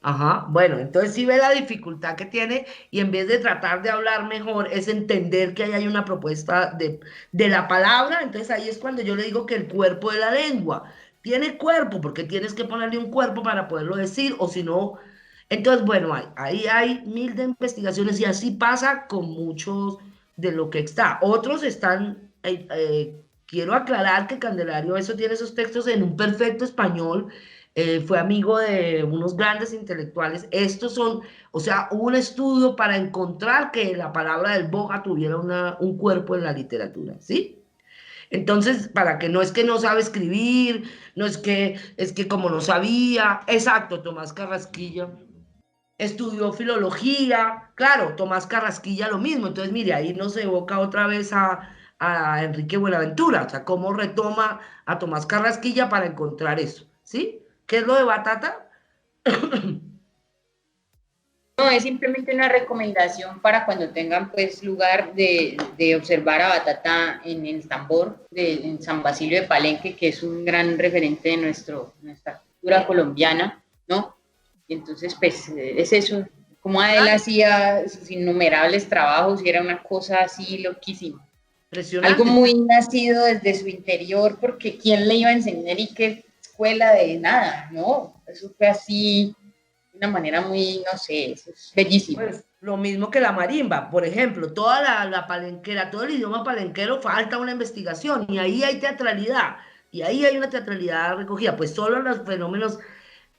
Ajá, bueno, entonces sí ve la dificultad que tiene y en vez de tratar de hablar mejor es entender que ahí hay una propuesta de la palabra, entonces ahí es cuando yo le digo que el cuerpo de la lengua tiene cuerpo, porque tienes que ponerle un cuerpo para poderlo decir, o si no, entonces bueno, ahí hay mil de investigaciones y así pasa con muchos de lo que está. Otros están, quiero aclarar que Candelario eso tiene esos textos en un perfecto español. Fue amigo de unos grandes intelectuales. Estos son, o sea, hubo un estudio para encontrar que la palabra del Boga tuviera un cuerpo en la literatura, ¿sí? Entonces, para que no es que no sabe escribir, no es que como no sabía, exacto, Tomás Carrasquilla estudió filología, claro, Tomás Carrasquilla lo mismo, entonces mire, ahí nos evoca otra vez a Enrique Buenaventura, o sea, cómo retoma a Tomás Carrasquilla para encontrar eso, ¿sí? ¿Qué es lo de Batata? No, es simplemente una recomendación para cuando tengan pues lugar de observar a Batata en el tambor en San Basilio de Palenque, que es un gran referente de nuestra cultura colombiana, ¿no? Y entonces pues es eso, como él hacía sus innumerables trabajos y era una cosa así loquísima. Impresionante. Algo muy nacido desde su interior, porque ¿quién le iba a enseñar y qué escuela de nada? No, eso fue así de una manera muy, no sé, eso es bellísimo. Pues lo mismo que la marimba, por ejemplo, toda la palenquera, todo el idioma palenquero, falta una investigación y ahí hay teatralidad, y ahí hay una teatralidad recogida, pues solo los fenómenos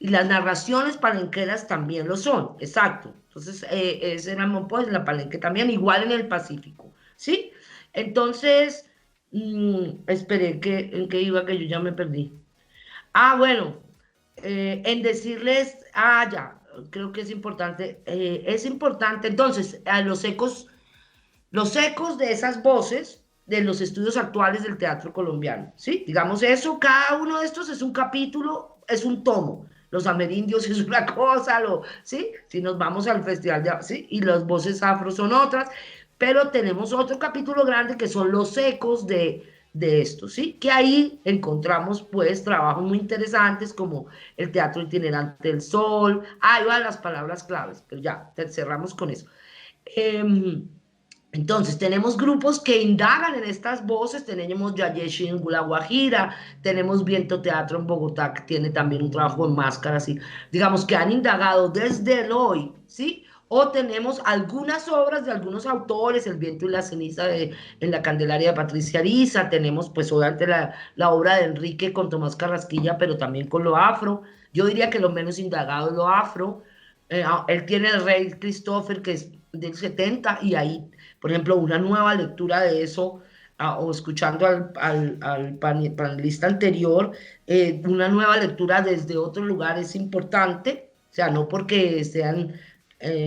y las narraciones palenqueras también lo son, exacto. Entonces, ese era pues la palenque también, igual en el Pacífico, ¿sí? Entonces, esperé, ¿en qué iba? Que yo ya me perdí. Ah, bueno, en decirles, ya, creo que es importante, entonces, a los ecos de esas voces de los estudios actuales del teatro colombiano, ¿sí? Digamos eso, cada uno de estos es un capítulo, es un tomo. Los amerindios es una cosa, ¿sí? Si nos vamos al festival ¿sí? Y las voces afro son otras, pero tenemos otro capítulo grande que son los ecos de esto, ¿sí? Que ahí encontramos, pues, trabajos muy interesantes como el teatro itinerante del sol. Ahí van las palabras claves, pero ya, cerramos con eso. Entonces, tenemos grupos que indagan en estas voces, tenemos Yayeshi en La Guajira, tenemos Viento Teatro en Bogotá, que tiene también un trabajo en máscaras, y digamos que han indagado desde el hoy, ¿sí? O tenemos algunas obras de algunos autores, El Viento y la Ceniza en la Candelaria de Patricia Ariza, tenemos pues obviamente la obra de Enrique con Tomás Carrasquilla, pero también con lo afro. Yo diría que lo menos indagado es lo afro. Él tiene el Rey Christopher, que es del 70, y ahí, por ejemplo, una nueva lectura de eso, o escuchando al panelista anterior, una nueva lectura desde otro lugar es importante, o sea, no porque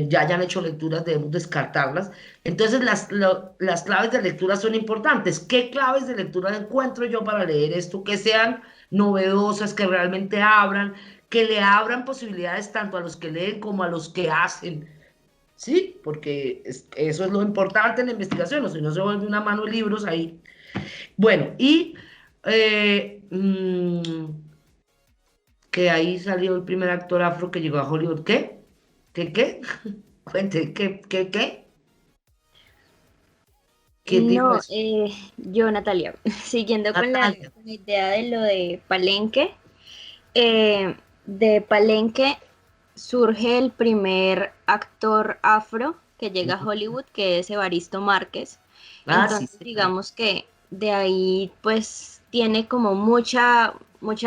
ya hayan hecho lecturas debemos descartarlas. Entonces, las claves de lectura son importantes. ¿Qué claves de lectura encuentro yo para leer esto? Que sean novedosas, que realmente que le abran posibilidades tanto a los que leen como a los que hacen, ¿sí? Porque eso es lo importante en la investigación, o si no se vuelve una mano de libros ahí. Bueno, y que ahí salió el primer actor afro que llegó a Hollywood. ¿Qué? ¿Qué? Cuente, ¿qué? ¿Quién dijo No, eso? yo, Natalia, siguiendo con la Natalia. idea de lo de Palenque, de Palenque surge el primer actor afro que llega a Hollywood, que es Evaristo Márquez. Entonces, Sí. digamos que de ahí pues tiene como mucha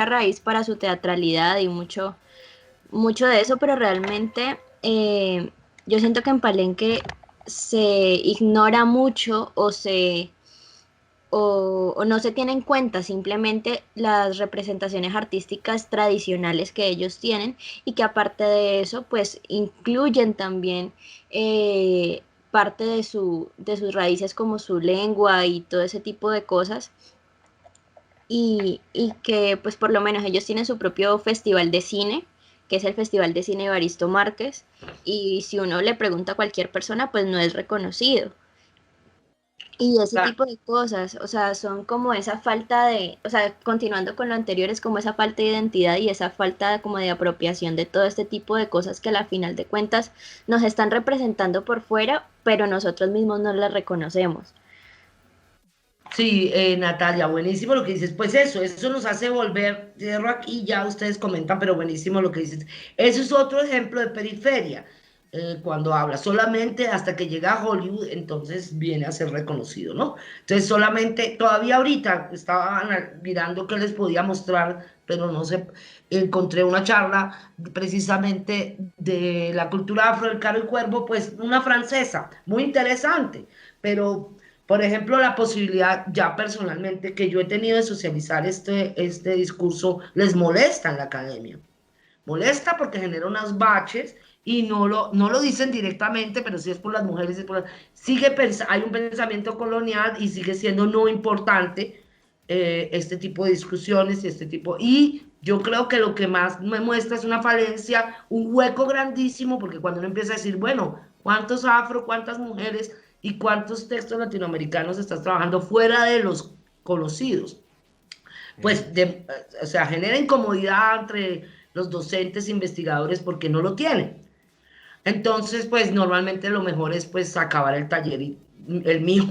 raíz para su teatralidad y mucho de eso, pero realmente yo siento que en Palenque se ignora mucho o no se tiene en cuenta simplemente las representaciones artísticas tradicionales que ellos tienen y que aparte de eso pues incluyen también parte de sus raíces como su lengua y todo ese tipo de cosas y que pues por lo menos ellos tienen su propio festival de cine, que es el Festival de Cine Evaristo Márquez, y si uno le pregunta a cualquier persona pues no es reconocido. Y ese tipo de cosas, o sea, son como esa falta de, o sea, continuando con lo anterior, es como esa falta de identidad y esa falta como de apropiación de todo este tipo de cosas que a la final de cuentas nos están representando por fuera, pero nosotros mismos no las reconocemos. Sí, Natalia, buenísimo lo que dices. Pues eso nos hace volver, cierro aquí, ya ustedes comentan, pero buenísimo lo que dices. Eso es otro ejemplo de periferia, cuando habla solamente hasta que llega a Hollywood, entonces viene a ser reconocido, ¿no? Entonces solamente, todavía ahorita estaba mirando qué les podía mostrar, pero no sé, encontré una charla precisamente de la cultura afro del Caro y Cuervo, pues una francesa, muy interesante, pero... Por ejemplo, la posibilidad, ya personalmente, que yo he tenido de socializar este discurso, les molesta en la academia. Molesta porque genera unos baches y no lo dicen directamente, pero sí es por las mujeres. Hay un pensamiento colonial y sigue siendo no importante este tipo de discusiones y Yo creo que lo que más me muestra es una falencia, un hueco grandísimo, porque cuando uno empieza a decir, bueno, ¿cuántos afro, cuántas mujeres y cuántos textos latinoamericanos estás trabajando fuera de los conocidos? Pues, o sea, genera incomodidad entre los docentes e investigadores porque no lo tienen. Entonces, pues normalmente lo mejor es pues acabar el taller, el mío,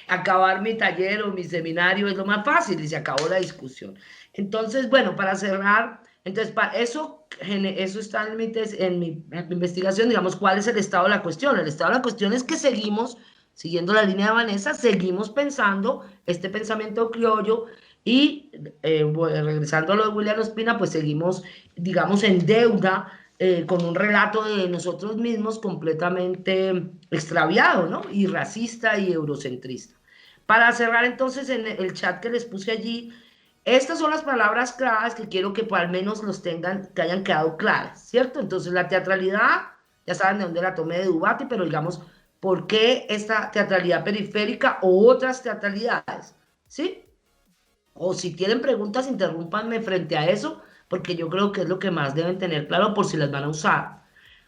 acabar mi taller o mi seminario es lo más fácil y se acabó la discusión. Entonces, bueno, para cerrar, entonces para eso está en mi investigación, digamos, ¿cuál es el estado de la cuestión? El estado de la cuestión es que seguimos, siguiendo la línea de Vanessa, seguimos pensando este pensamiento criollo y regresando a lo de William Ospina, pues seguimos, digamos, en deuda con un relato de nosotros mismos completamente extraviado, ¿no? Y racista y eurocentrista. Para cerrar entonces en el chat que les puse allí, estas son las palabras claves que quiero que al menos los tengan, que hayan quedado claras, ¿cierto? Entonces la teatralidad, ya saben de dónde la tomé de Dubati, pero digamos, ¿por qué esta teatralidad periférica o otras teatralidades? ¿Sí? O si tienen preguntas, interrúmpanme frente a eso, porque yo creo que es lo que más deben tener claro por si las van a usar.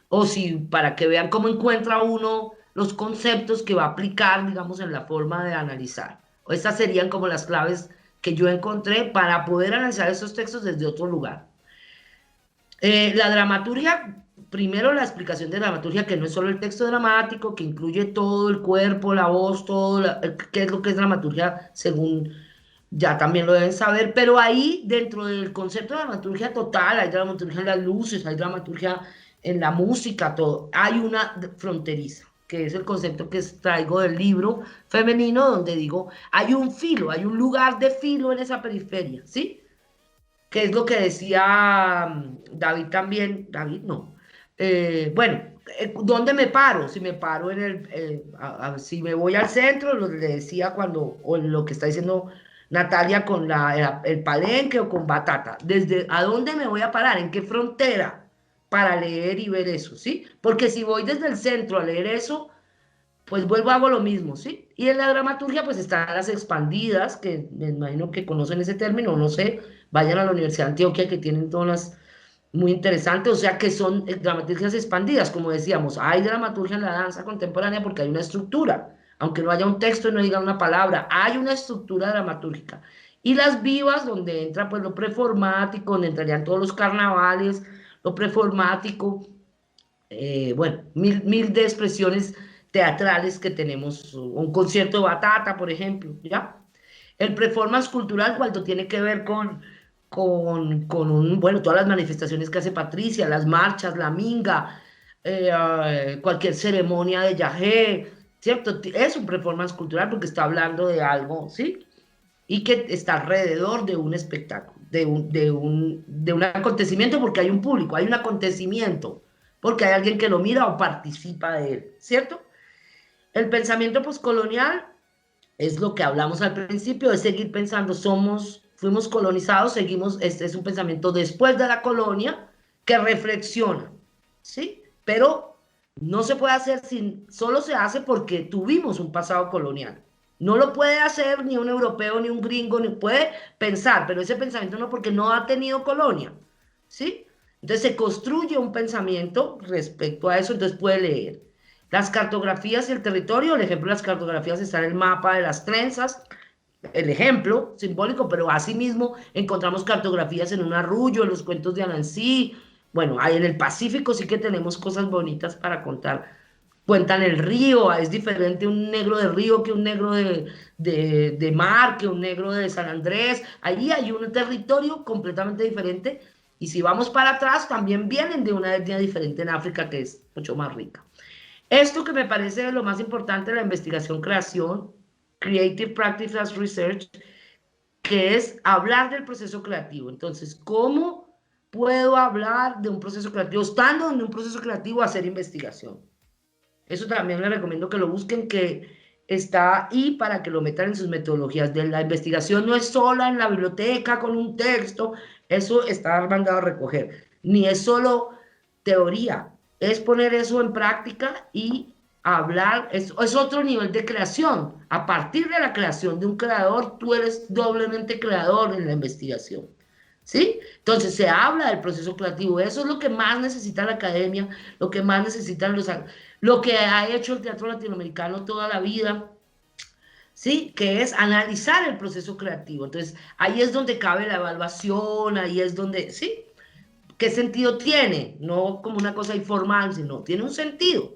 O si para que vean cómo encuentra uno los conceptos que va a aplicar, digamos, en la forma de analizar. O estas serían como las claves que yo encontré para poder analizar esos textos desde otro lugar. La dramaturgia, primero la explicación de dramaturgia, que no es solo el texto dramático, que incluye todo el cuerpo, la voz, todo, qué es lo que es dramaturgia según ya también lo deben saber, pero ahí dentro del concepto de dramaturgia total, hay dramaturgia en las luces, hay dramaturgia en la música, todo, hay una fronteriza, que es el concepto que traigo del libro femenino, donde digo, hay un filo, hay un lugar de filo en esa periferia, ¿sí? Que es lo que decía David también, David no, bueno, ¿dónde me paro? Si me paro en si me voy al centro, lo que le decía cuando, o lo que está diciendo Natalia con el palenque o con Batata, ¿desde a dónde me voy a parar? ¿En qué frontera para leer y ver eso? ¿Sí? Porque si voy desde el centro a leer eso, pues vuelvo hago lo mismo, ¿sí? Y en la dramaturgia pues están las expandidas, que me imagino que conocen ese término, no sé, vayan a la Universidad de Antioquia que tienen todas las muy interesantes, o sea que son dramaturgias expandidas, como decíamos, hay dramaturgia en la danza contemporánea porque hay una estructura, aunque no haya un texto y no diga una palabra, hay una estructura dramatúrgica. Y las vivas, donde entra pues lo preformático, donde entrarían todos los carnavales, lo preformático, bueno, mil de expresiones teatrales que tenemos, un concierto de Batata, por ejemplo, ¿ya? El performance cultural cuando tiene que ver bueno, todas las manifestaciones que hace Patricia, las marchas, la minga, cualquier ceremonia de yagé, ¿cierto? Es un performance cultural porque está hablando de algo, ¿sí? Y que está alrededor de un espectáculo, de un acontecimiento porque hay un público, hay un acontecimiento, porque hay alguien que lo mira o participa de él, ¿cierto? El pensamiento postcolonial es lo que hablamos al principio, de seguir pensando, fuimos colonizados, seguimos, este es un pensamiento después de la colonia que reflexiona, ¿sí? Pero no se puede hacer solo se hace porque tuvimos un pasado colonial. No lo puede hacer ni un europeo, ni un gringo, ni puede pensar, pero ese pensamiento no, porque no ha tenido colonia, ¿sí? Entonces se construye un pensamiento respecto a eso, entonces puede leer. Las cartografías y el territorio, el ejemplo de las cartografías está en el mapa de las trenzas, el ejemplo simbólico, pero asimismo encontramos cartografías en un arrullo, en los cuentos de Anansi, bueno, ahí en el Pacífico sí que tenemos cosas bonitas para contar. Cuentan el río, es diferente un negro de río que un negro de mar, que un negro de San Andrés, ahí hay un territorio completamente diferente, y si vamos para atrás también vienen de una etnia diferente en África que es mucho más rica. Esto que me parece lo más importante de la investigación-creación, Creative Practice as Research, que es hablar del proceso creativo. Entonces, ¿cómo puedo hablar de un proceso creativo, estando en un proceso creativo, hacer investigación? Eso también les recomiendo que lo busquen, que está ahí para que lo metan en sus metodologías. De la investigación no es sola en la biblioteca con un texto, eso está mandado a recoger, ni es solo teoría, es poner eso en práctica y hablar, es otro nivel de creación. A partir de la creación de un creador, tú eres doblemente creador en la investigación. ¿sí? Entonces se habla del proceso creativo, eso es lo que más necesita la academia, lo que más necesitan lo que ha hecho el teatro latinoamericano toda la vida, ¿sí? Que es analizar el proceso creativo. Entonces ahí es donde cabe la evaluación, ahí es donde, ¿sí? ¿Qué sentido tiene? No como una cosa informal, sino tiene un sentido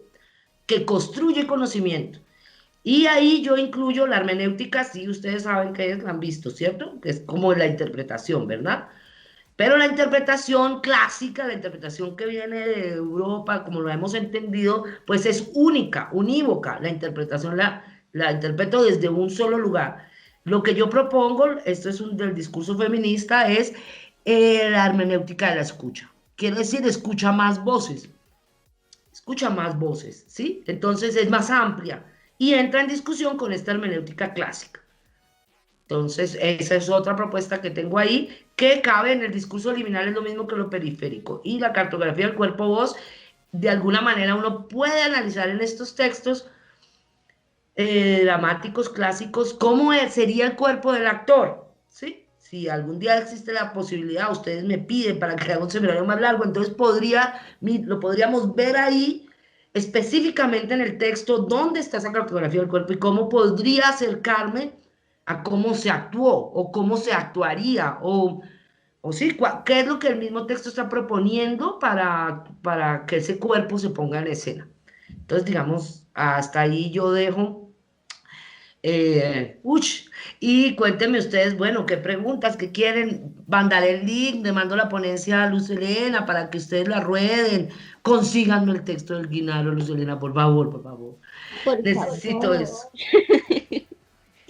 que construye conocimiento. Y ahí yo incluyo la hermenéutica, sí, ustedes saben que es, la han visto, ¿cierto? Que es como la interpretación, ¿verdad? Pero la interpretación clásica, la interpretación que viene de Europa, como lo hemos entendido, pues es única, unívoca. La interpretación la interpreto desde un solo lugar. Lo que yo propongo, esto es del discurso feminista, es la hermenéutica de la escucha. Quiere decir, escucha más voces, ¿sí? Entonces es más amplia y entra en discusión con esta hermenéutica clásica. Entonces, esa es otra propuesta que tengo ahí, que cabe en el discurso liminal, es lo mismo que lo periférico. Y la cartografía del cuerpo-voz, de alguna manera uno puede analizar en estos textos dramáticos, clásicos, cómo sería el cuerpo del actor, ¿sí? Si algún día existe la posibilidad, ustedes me piden para que haga un seminario más largo, entonces lo podríamos ver ahí específicamente en el texto dónde está esa cartografía del cuerpo y cómo podría acercarme a cómo se actuó o cómo se actuaría o sí, qué es lo que el mismo texto está proponiendo para que ese cuerpo se ponga en escena. Entonces, digamos, hasta ahí yo dejo. Uch, y cuéntenme ustedes, bueno, qué preguntas, qué quieren. Mandaré el link, le mando la ponencia a Luz Helena para que ustedes la rueden. Consíganme el texto del Guinaro, Luz Helena, por favor, por favor. Por Necesito favor. eso.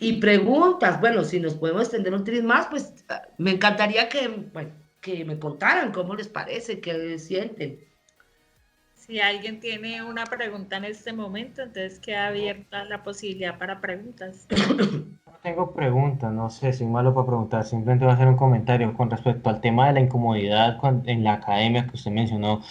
Y preguntas, bueno, si nos podemos extender un tris más, pues me encantaría bueno, que me contaran cómo les parece, qué sienten. Si alguien tiene una pregunta en este momento, entonces queda abierta la posibilidad para preguntas. No tengo preguntas, no sé, soy malo para preguntar, simplemente voy a hacer un comentario con respecto al tema de la incomodidad en la academia que usted mencionó.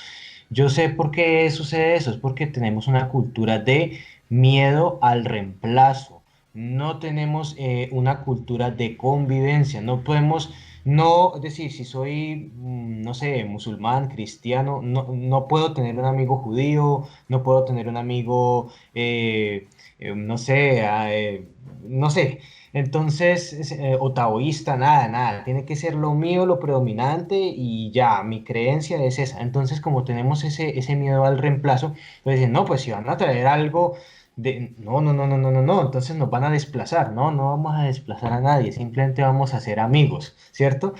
Yo sé por qué sucede eso, es porque tenemos una cultura de miedo al reemplazo. No tenemos una cultura de convivencia. No podemos, no, es decir, si soy, no sé, musulmán, cristiano, no puedo tener un amigo judío, no puedo tener un amigo, no sé, no sé. Entonces, o taoísta, nada, nada, tiene que ser lo mío, lo predominante y ya, mi creencia es esa. Entonces, como tenemos ese miedo al reemplazo, pues dicen, no, pues si van a traer algo de, no, no, no, no, no, no, no, entonces nos van a desplazar, no, no vamos a desplazar a nadie, simplemente vamos a ser amigos, ¿cierto?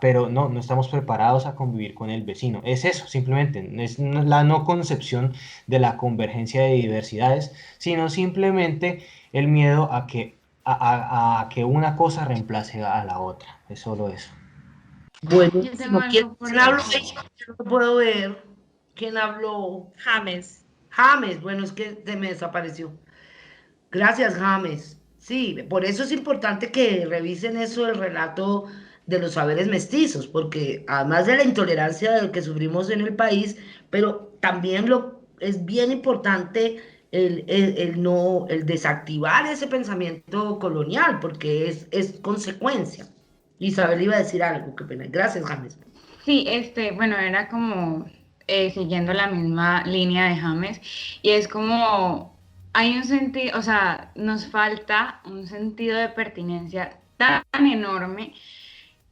Pero no, no estamos preparados a convivir con el vecino. Es eso, simplemente, es la no concepción de la convergencia de diversidades, sino simplemente el miedo a que una cosa reemplace a la otra. Es solo eso. Yo tengo Buenísimo. algo por ¿Quién habló decir. ahí? Yo no puedo ver. ¿Quién habló? James. James. Bueno, es que se me desapareció. Gracias, James. Sí, por eso es importante que revisen eso del relato de los saberes mestizos, porque además de la intolerancia del que sufrimos en el país, pero también es bien importante el desactivar ese pensamiento colonial, porque es consecuencia. Isabel iba a decir algo, qué pena. Gracias, James. Sí, bueno, era como siguiendo la misma línea de James, y es como hay un sentido, o sea, nos falta un sentido de pertinencia tan enorme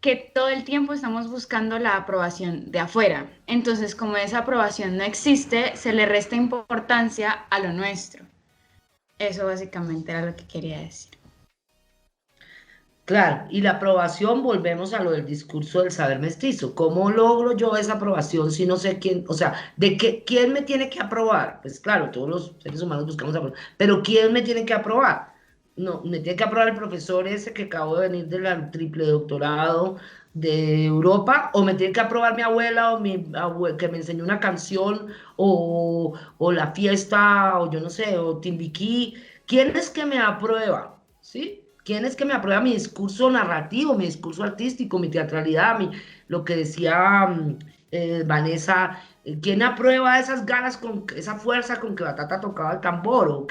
que todo el tiempo estamos buscando la aprobación de afuera. Entonces, como esa aprobación no existe, se le resta importancia a lo nuestro. Eso básicamente era lo que quería decir. Claro, y la aprobación, volvemos a lo del discurso del saber mestizo. ¿Cómo logro yo esa aprobación si no sé quién, o sea, quién me tiene que aprobar? Pues claro, todos los seres humanos buscamos aprobar, pero ¿quién me tiene que aprobar? No, me tiene que aprobar el profesor ese que acabo de venir del triple doctorado de Europa, o me tiene que aprobar mi abuela o que me enseñó una canción o la fiesta, o yo no sé, o Timbiquí. ¿Quién es que me aprueba? ¿Sí? ¿Quién es que me aprueba mi discurso narrativo, mi discurso artístico, mi teatralidad, lo que decía Vanessa? ¿Quién aprueba esas ganas, con esa fuerza con que Batata tocaba el tambor?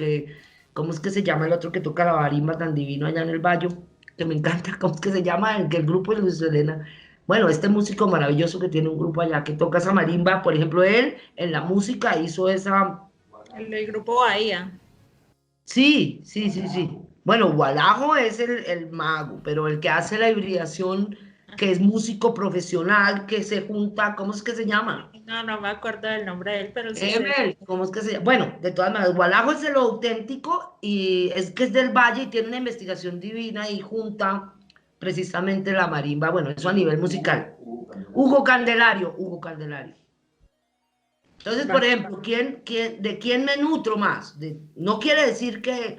¿Cómo es que se llama el otro que toca la barimba tan divino allá en el Bayo? Que me encanta, ¿cómo es que se llama? El grupo de Luz Helena. bueno, este músico maravilloso que tiene un grupo allá que toca esa marimba, por ejemplo, él en la música hizo esa... El del grupo Bahía. Sí, sí, sí, sí. Bueno, Gualajo es el mago, pero el que hace la hibridación, que es músico profesional, que se junta, ¿cómo es que se llama? No, no me acuerdo del nombre de él, pero sí sé. Ever, ¿cómo es que se llama? Bueno, de todas maneras, Gualajo es de lo auténtico y es que es del Valle y tiene una investigación divina y junta precisamente la marimba, bueno, eso a nivel musical. Hugo Candelario, Hugo Candelario. Entonces, por ejemplo, ¿de quién me nutro más? No quiere decir que,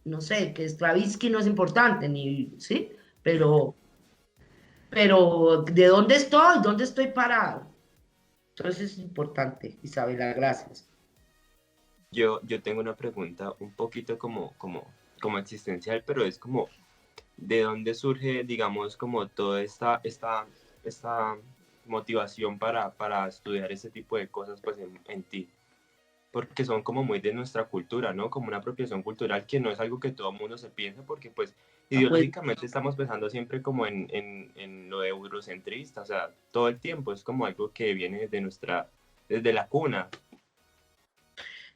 no sé, que Stravinsky no es importante, ni, ¿sí? Pero ¿de dónde estoy? ¿Dónde estoy parado? Entonces es importante, Isabela, gracias. Yo tengo una pregunta un poquito como existencial, pero es como, ¿de dónde surge, digamos, como toda esta motivación para estudiar ese tipo de cosas, pues, en ti? Porque son como muy de nuestra cultura, ¿no? Como una apropiación cultural que no es algo que todo el mundo se piensa, porque pues Pues, ideológicamente estamos pensando siempre como en lo eurocentrista, o sea, todo el tiempo es como algo que viene desde la cuna.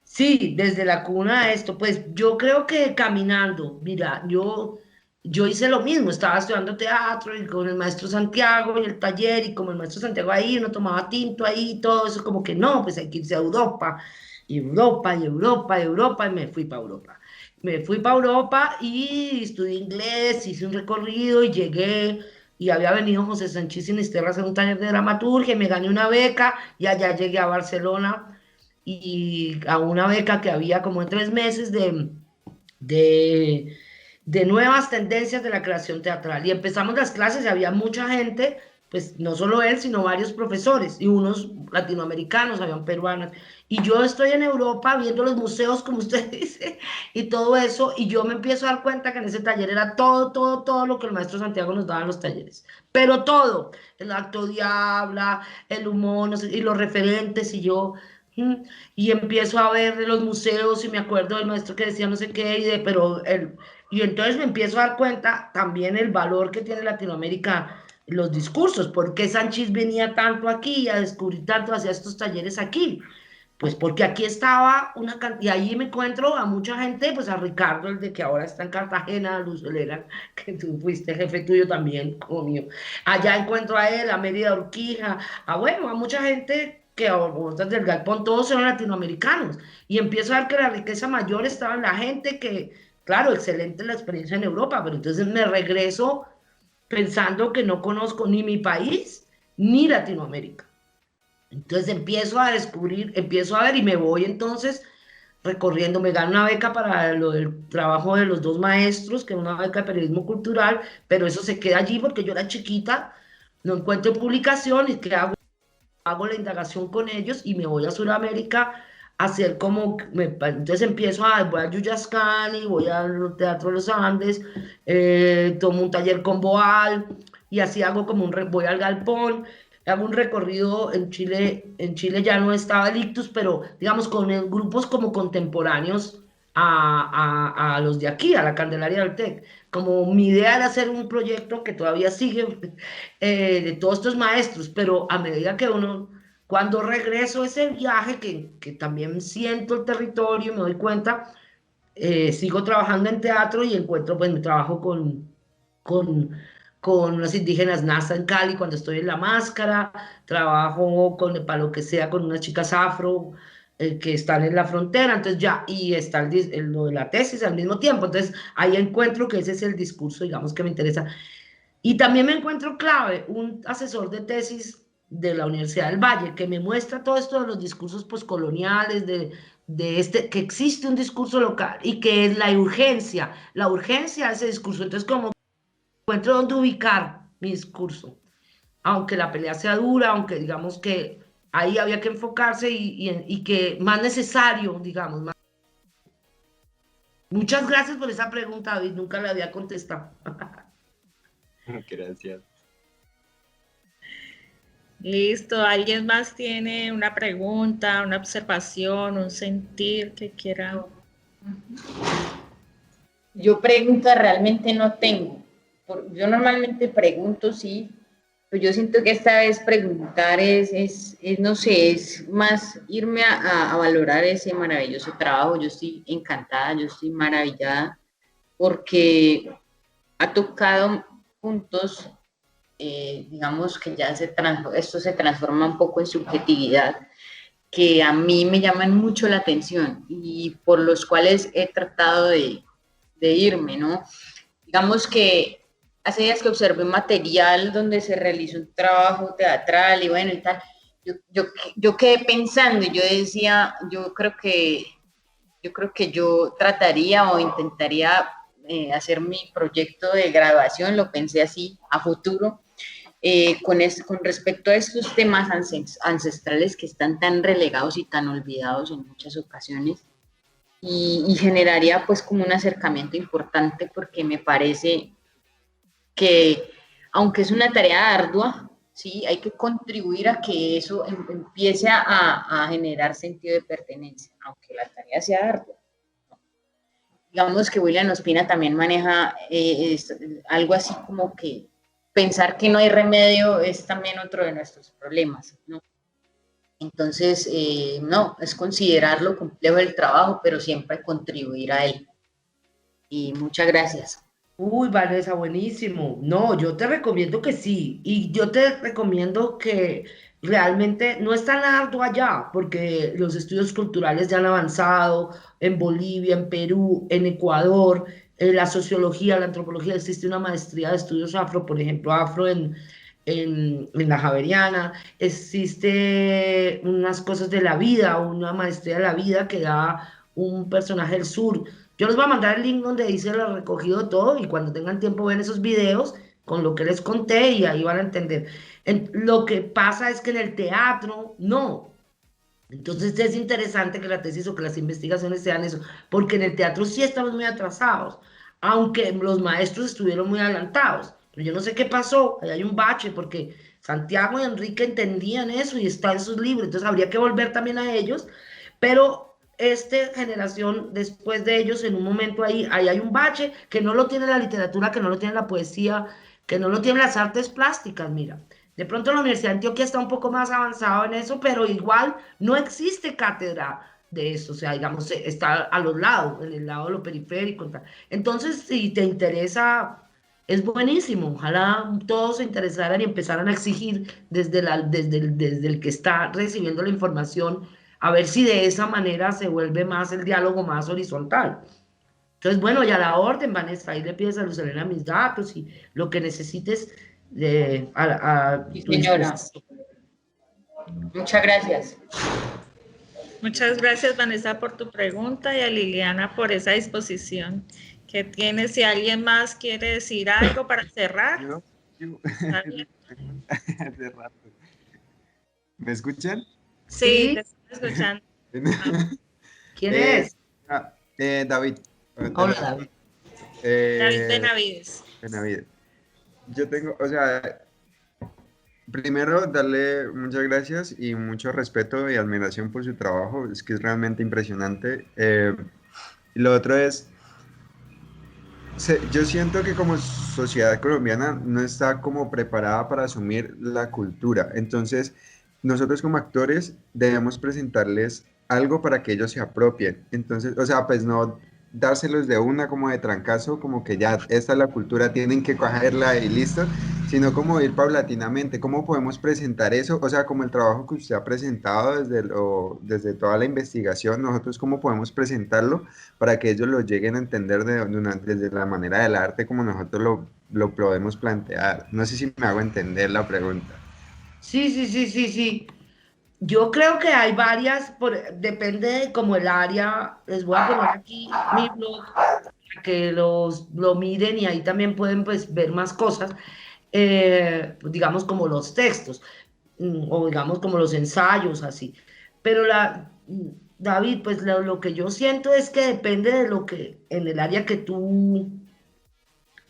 sí, desde la cuna a esto, pues yo creo que caminando, mira, yo hice lo mismo, estaba estudiando teatro y con el maestro Santiago y el taller y como el maestro Santiago ahí, uno tomaba tinto ahí y todo eso, como que no, pues hay que irse a Europa, y Europa, y Europa, y Europa, y me fui para Europa. Me fui para Europa y estudié inglés, hice un recorrido y llegué, y había venido José Sánchez Sinisterra a hacer un taller de dramaturgia, y me gané una beca y allá llegué a Barcelona y a una beca que había como en 3 meses de, de nuevas tendencias de la creación teatral. Y empezamos las clases y había mucha gente, pues no solo él, sino varios profesores y unos latinoamericanos, habían peruanos. Y yo estoy en Europa viendo los museos, como usted dice, y todo eso, y yo me empiezo a dar cuenta que en ese taller era todo, todo, todo lo que el maestro Santiago nos daba en los talleres. Pero todo, el acto diabla, el humor, no sé, y los referentes, y yo... Y empiezo a ver de los museos y me acuerdo del maestro que decía no sé qué, y entonces me empiezo a dar cuenta también el valor que tiene Latinoamérica, los discursos, por qué Sánchez venía tanto aquí a descubrir tanto, hacía estos talleres aquí. Pues porque aquí estaba una cantidad, y ahí me encuentro a mucha gente, pues a Ricardo, el de que ahora está en Cartagena, a Luz Solera, que tú fuiste jefe tuyo también, como mío. Allá encuentro a él, a Mérida Urquija, bueno, a mucha gente que a otras del Galpón, todos eran latinoamericanos. Y empiezo a ver que la riqueza mayor estaba en la gente, que, claro, excelente la experiencia en Europa, pero entonces me regreso pensando que no conozco ni mi país ni Latinoamérica. Entonces empiezo a descubrir, empiezo a ver y me voy entonces recorriendo, me gano una beca para lo del trabajo de los dos maestros, que es una beca de periodismo cultural, pero eso se queda allí porque yo era chiquita, no encuentro publicación y que hago la indagación con ellos y me voy a Sudamérica a hacer como, entonces voy a Yuyascani, voy al Teatro de los Andes, tomo un taller con Boal y así hago como voy al Galpón, hago un recorrido en Chile ya no estaba el Ictus, pero digamos con grupos como contemporáneos a los de aquí, a la Candelaria del TEC. Como mi idea era hacer un proyecto que todavía sigue de todos estos maestros, pero a medida que cuando regreso ese viaje, que también siento el territorio y me doy cuenta, sigo trabajando en teatro y encuentro, pues mi trabajo con, con unas indígenas NASA en Cali cuando estoy en La Máscara, trabajo para lo que sea con unas chicas afro que están en la frontera, entonces ya, y está lo de la tesis al mismo tiempo, entonces ahí encuentro que ese es el discurso, digamos, que me interesa. Y también me encuentro clave un asesor de tesis de la Universidad del Valle que me muestra todo esto de los discursos postcoloniales, que existe un discurso local y que es la urgencia de ese discurso. Entonces, como encuentro dónde ubicar mi discurso, aunque la pelea sea dura, aunque digamos que ahí había que enfocarse y que más necesario, digamos. Muchas gracias por esa pregunta, David, nunca la había contestado. Gracias. Listo, ¿alguien más tiene una pregunta, una observación, un sentir que quiera? Yo preguntas realmente no tengo. Yo normalmente pregunto, sí, Pues yo siento que esta vez preguntar no sé, es más irme a valorar ese maravilloso trabajo. Yo estoy encantada, yo estoy maravillada porque ha tocado puntos, digamos que ya esto se transforma un poco en subjetividad, que a mí me llaman mucho la atención y por los cuales he tratado de irme, ¿no? Digamos que hace días que observé un material donde se realizó un trabajo teatral y bueno y tal, yo quedé pensando y yo decía, yo trataría o intentaría hacer mi proyecto de graduación, lo pensé así, a futuro, con respecto a estos temas ancestrales que están tan relegados y tan olvidados en muchas ocasiones, y generaría pues como un acercamiento importante porque me parece que aunque es una tarea ardua, sí, hay que contribuir a que eso empiece a generar sentido de pertenencia, aunque la tarea sea ardua. Digamos que William Ospina también maneja algo así como que pensar que no hay remedio es también otro de nuestros problemas, ¿no? Entonces, no, es considerar lo complejo del trabajo, pero siempre contribuir a él. Y muchas gracias. Uy, Vanessa, buenísimo. No, yo te recomiendo que sí. Y yo te recomiendo que realmente no es tan arduo allá, porque los estudios culturales ya han avanzado en Bolivia, en Perú, en Ecuador, en la sociología, la antropología. Existe una maestría de estudios afro, por ejemplo, afro en la Javeriana. Existe unas cosas de la vida, una maestría de la vida que da un personaje del sur. Yo les voy a mandar el link donde dice lo recogido de todo y cuando tengan tiempo ven esos videos con lo que les conté y ahí van a entender. Lo que pasa es que en el teatro no. Entonces es interesante que la tesis o que las investigaciones sean eso, porque en el teatro sí estamos muy atrasados, aunque los maestros estuvieron muy adelantados. Pero yo no sé qué pasó, ahí hay un bache, porque Santiago y Enrique entendían eso y está en sus libros, entonces habría que volver también a ellos, pero esta generación después de ellos, en un momento ahí hay un bache que no lo tiene la literatura, que no lo tiene la poesía, que no lo tiene las artes plásticas, mira. De pronto la Universidad de Antioquia está un poco más avanzado en eso, pero igual no existe cátedra de eso, o sea, digamos, está a los lados, en el lado de lo periférico. Tal. Entonces, si te interesa, es buenísimo. Ojalá todos se interesaran y empezaran a exigir desde el que está recibiendo la información, a ver si de esa manera se vuelve más el diálogo más horizontal. Entonces, bueno, ya la orden, Vanessa, ahí le pides a Luz Helena mis datos y lo que necesites a Sí, tu señora. disposición. Muchas gracias. Muchas gracias, Vanessa, por tu pregunta y a Liliana por esa disposición que tiene. Si alguien más quiere decir algo para cerrar. Está bien. Hace rato. ¿Me escuchan? Sí, te estoy escuchando. ¿Quién es? David. Hola, David. David Benavides. Benavides. Yo tengo, o sea, primero darle muchas gracias y mucho respeto y admiración por su trabajo, es que es realmente impresionante. Y lo otro es, yo siento que como sociedad colombiana no está como preparada para asumir la cultura, entonces nosotros como actores debemos presentarles algo para que ellos se apropien, entonces, o sea, pues no dárselos de una como de trancazo, como que ya esta es la cultura, tienen que cogerla y listo, sino como ir paulatinamente, cómo podemos presentar eso, o sea, como el trabajo que usted ha presentado desde toda la investigación, nosotros cómo podemos presentarlo para que ellos lo lleguen a entender desde la manera del arte como nosotros lo podemos plantear. No sé si me hago entender la pregunta. Sí. Yo creo que hay varias, depende de como el área. Les voy a poner aquí mi blog para que lo miren y ahí también pueden pues ver más cosas, pues, digamos como los textos, o digamos como los ensayos, así. Pero David, pues lo que yo siento es que depende de lo que, en el área que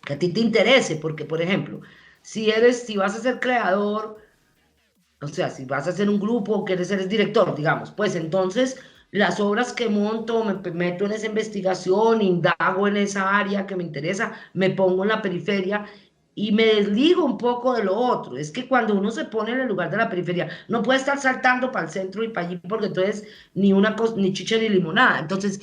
a ti te interese, porque por ejemplo, si vas a ser creador, o sea, si vas a hacer un grupo o quieres ser director, digamos, pues entonces las obras que monto, me meto en esa investigación, indago en esa área que me interesa, me pongo en la periferia y me desligo un poco de lo otro. Es que cuando uno se pone en el lugar de la periferia, no puede estar saltando para el centro y para allí, porque entonces ni una cosa, ni chicha ni limonada. Entonces,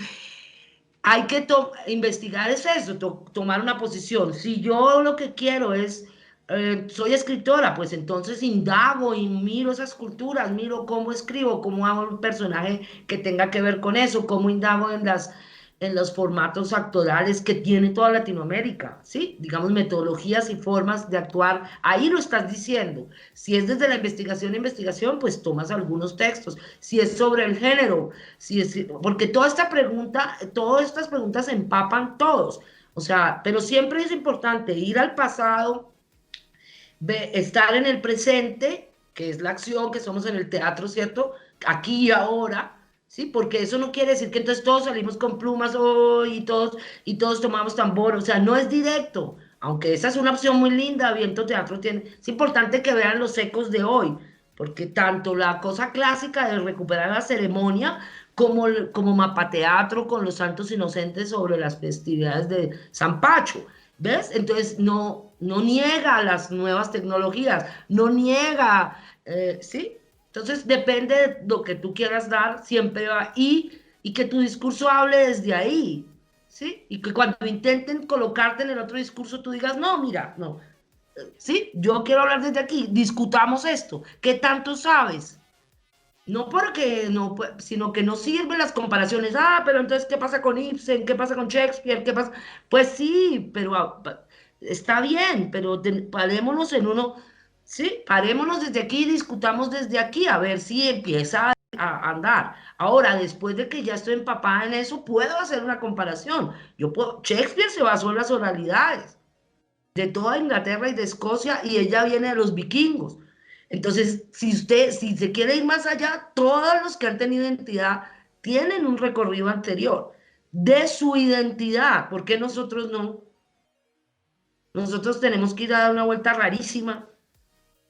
hay que investigar es eso, tomar una posición. Si yo lo que quiero es, soy escritora, pues entonces indago y miro esas culturas, miro cómo escribo, cómo hago un personaje que tenga que ver con eso, cómo indago en los formatos actorales que tiene toda Latinoamérica, ¿sí? Digamos, metodologías y formas de actuar. Ahí lo estás diciendo. Si es desde la investigación, pues tomas algunos textos. Si es sobre el género, porque toda esta pregunta, todas estas preguntas empapan todos. O sea, pero siempre es importante ir al pasado, estar en el presente, que es la acción, que somos en el teatro, ¿cierto? Aquí y ahora, ¿sí? Porque eso no quiere decir que entonces todos salimos con plumas y todos tomamos tambor, o sea, no es directo, aunque esa es una opción muy linda, Viento Teatro tiene, es importante que vean los ecos de hoy, porque tanto la cosa clásica de recuperar la ceremonia, como Mapateatro con los santos inocentes sobre las festividades de San Pacho, ¿ves? Entonces no niega las nuevas tecnologías, no niega, ¿sí? Entonces depende de lo que tú quieras dar, siempre va, y que tu discurso hable desde ahí, ¿sí? Y que cuando intenten colocarte en el otro discurso, tú digas, no, mira, no, ¿sí? Yo quiero hablar desde aquí, discutamos esto, ¿qué tanto sabes? No porque no, sino que no sirven las comparaciones. Ah, pero entonces, ¿qué pasa con Ibsen? ¿Qué pasa con Shakespeare? ¿Qué pasa? Pues sí, pero está bien, pero parémonos en uno, sí, parémonos desde aquí y discutamos desde aquí a ver si empieza a andar. Ahora, después de que ya estoy empapada en eso, puedo hacer una comparación. Shakespeare se basó en las oralidades de toda Inglaterra y de Escocia, y ella viene de los vikingos. Entonces, si se quiere ir más allá, todos los que han tenido identidad tienen un recorrido anterior de su identidad. ¿Por qué nosotros no? Nosotros tenemos que ir a dar una vuelta rarísima.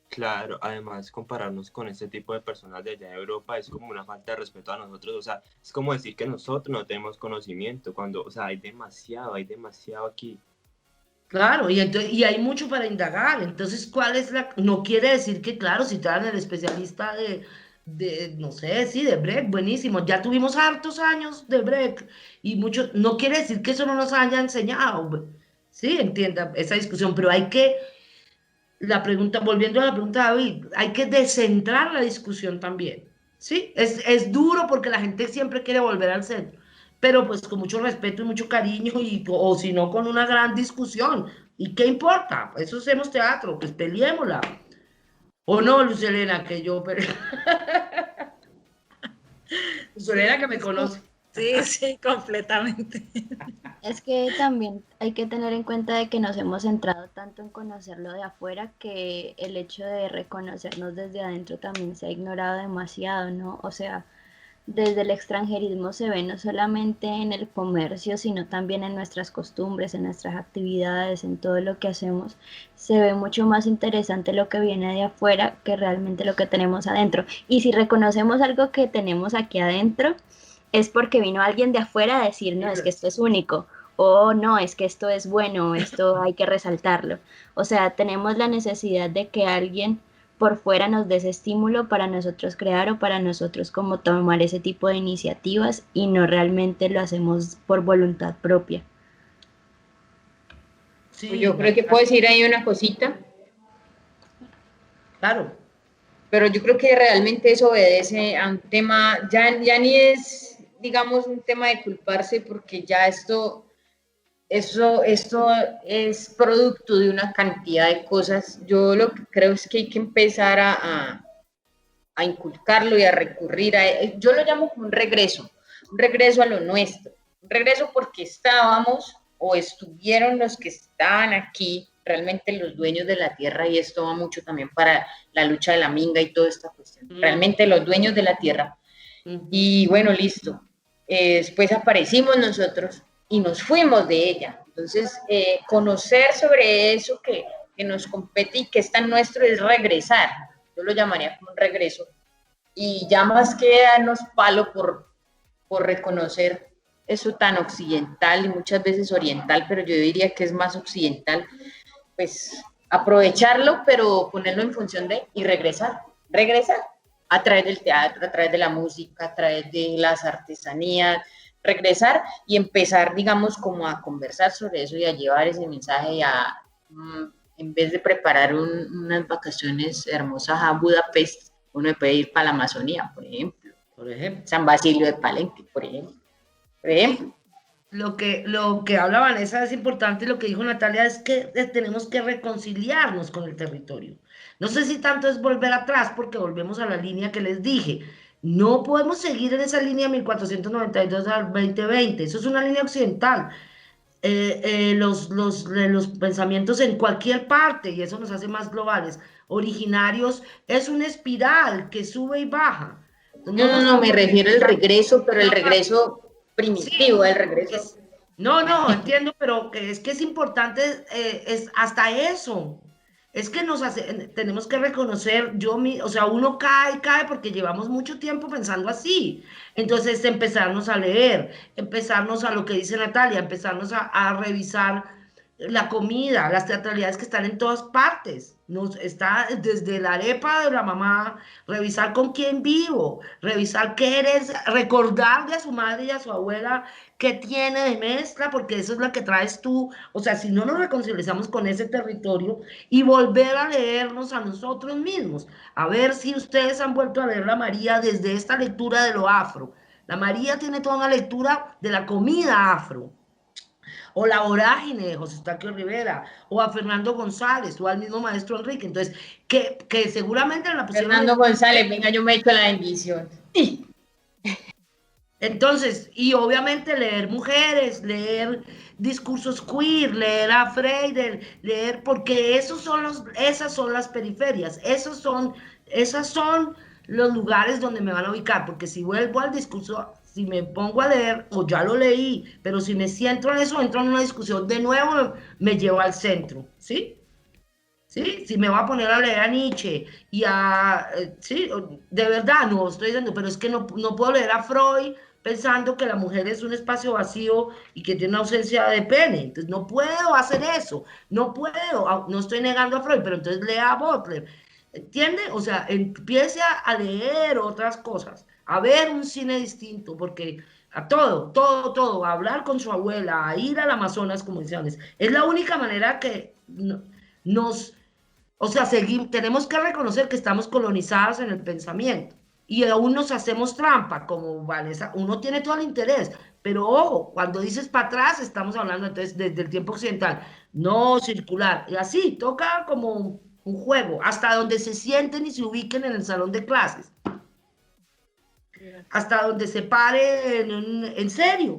Claro, además compararnos con este tipo de personas de allá de Europa es como una falta de respeto a nosotros, o sea, es como decir que nosotros no tenemos conocimiento, cuando, o sea, hay demasiado aquí. Claro, y hay mucho para indagar. Entonces, ¿cuál es la...? No quiere decir que, claro, si te dan el especialista no sé, sí, de Brecht, buenísimo. Ya tuvimos hartos años de Brecht y muchos... No quiere decir que eso no nos haya enseñado. Sí, entienda esa discusión, pero volviendo a la pregunta de David, hay que descentrar la discusión también. Sí, es duro porque la gente siempre quiere volver al centro, pero pues con mucho respeto y mucho cariño, o si no, con una gran discusión. ¿Y qué importa? Eso hacemos teatro, pues peleémosla. ¿O no, Luz Helena, que yo... Luz Helena que me conoce. Sí, sí, completamente. Es que también hay que tener en cuenta de que nos hemos centrado tanto en conocerlo de afuera que el hecho de reconocernos desde adentro también se ha ignorado demasiado, ¿no? O sea, desde el extranjerismo se ve no solamente en el comercio, sino también en nuestras costumbres, en nuestras actividades, en todo lo que hacemos. Se ve mucho más interesante lo que viene de afuera que realmente lo que tenemos adentro. Y si reconocemos algo que tenemos aquí adentro, es porque vino alguien de afuera a decir, no, es que esto es único, o no, es que esto es bueno, esto hay que resaltarlo. O sea, tenemos la necesidad de que alguien por fuera nos dé ese estímulo para nosotros crear o para nosotros como tomar ese tipo de iniciativas y no realmente lo hacemos por voluntad propia. Sí, Yo creo que puedo decir ahí una cosita, claro. pero yo creo que realmente eso obedece a un tema, ya ni es, digamos, un tema de culparse, porque ya esto es producto de una cantidad de cosas. Yo lo que creo es que hay que empezar a inculcarlo y a recurrir yo lo llamo como un regreso a lo nuestro, un regreso porque estábamos o estuvieron los que estaban aquí, realmente los dueños de la tierra, y esto va mucho también para la lucha de la minga y toda esta cuestión, realmente los dueños de la tierra. Y bueno, listo. Después aparecimos nosotros y nos fuimos de ella. Entonces, conocer sobre eso que nos compete y que es tan nuestro es regresar. Yo lo llamaría como un regreso. Y ya más que darnos palo por reconocer eso tan occidental y muchas veces oriental, pero yo diría que es más occidental, pues aprovecharlo, pero ponerlo en función de y regresar a través del teatro, a través de la música, a través de las artesanías, regresar y empezar, digamos, como a conversar sobre eso y a llevar ese mensaje y a, en vez de preparar unas vacaciones hermosas a Budapest, uno puede ir para la Amazonía, por ejemplo. San Basilio de Palenque, por ejemplo. Lo que habla Vanessa es importante, lo que dijo Natalia es que tenemos que reconciliarnos con el territorio. No sé si tanto es volver atrás, porque volvemos a la línea que les dije. No podemos seguir en esa línea 1492 al 2020, eso es una línea occidental. Los pensamientos en cualquier parte, y eso nos hace más globales, originarios, es una espiral que sube y baja. No, me refiero al regreso, pero el regreso primitivo, sí, el regreso. No, entiendo, pero es que es importante, es hasta eso. Es que tenemos que reconocer, o sea, uno cae porque llevamos mucho tiempo pensando así. Entonces, empezarnos a leer, empezarnos a lo que dice Natalia, empezarnos a revisar la comida, las teatralidades que están en todas partes. Está desde la arepa de la mamá, revisar con quién vivo, revisar qué eres, recordarle a su madre y a su abuela qué tiene de mezcla, porque eso es lo que traes tú. O sea, si no nos reconciliamos con ese territorio y volver a leernos a nosotros mismos, a ver si ustedes han vuelto a leer la María desde esta lectura de lo afro. La María tiene toda una lectura de la comida afro, o La Vorágine de José Eustaquio Rivera, o a Fernando González, o al mismo maestro Enrique. Entonces, que seguramente la pusieron... Fernando González, venga, yo me echo la bendición. Entonces, y obviamente leer mujeres, leer discursos queer, leer a Freire, leer, porque esas son las periferias, esas son los lugares donde me van a ubicar, porque si vuelvo al discurso, si me pongo a leer, o ya lo leí, pero si me siento en eso, entro en una discusión, de nuevo me llevo al centro, ¿sí? ¿Sí? Si me voy a poner a leer a Nietzsche y sí, de verdad, no estoy diciendo, pero es que no puedo leer a Freud pensando que la mujer es un espacio vacío y que tiene una ausencia de pene. Entonces no puedo hacer eso, no puedo, no estoy negando a Freud, pero entonces lea a Butler. ¿Entiende? O sea, empiece a leer otras cosas, a ver un cine distinto, porque a todo, a hablar con su abuela, a ir al Amazonas, como decían, es la única manera que o sea, tenemos que reconocer que estamos colonizadas en el pensamiento y aún nos hacemos trampa, como Vanessa, uno tiene todo el interés, pero ojo, cuando dices para atrás, estamos hablando entonces desde el tiempo occidental, no circular, y así, toca como un juego, hasta donde se sienten y se ubiquen en el salón de clases, hasta donde se paren en serio.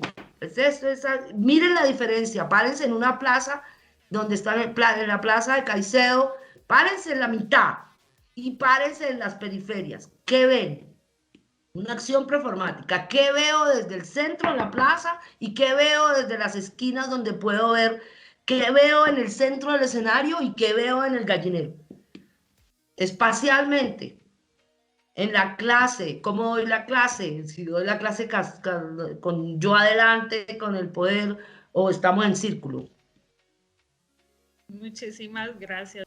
Miren la diferencia, párense en una plaza donde están en la plaza de Caicedo, párense en la mitad y párense en las periferias. ¿Qué ven? Una acción performática. ¿Qué veo desde el centro de la plaza y qué veo desde las esquinas donde puedo ver? ¿Qué veo en el centro del escenario y qué veo en el gallinero? Espacialmente. En la clase, ¿cómo doy la clase? Si doy la clase con yo adelante, con el poder, o estamos en círculo. Muchísimas gracias.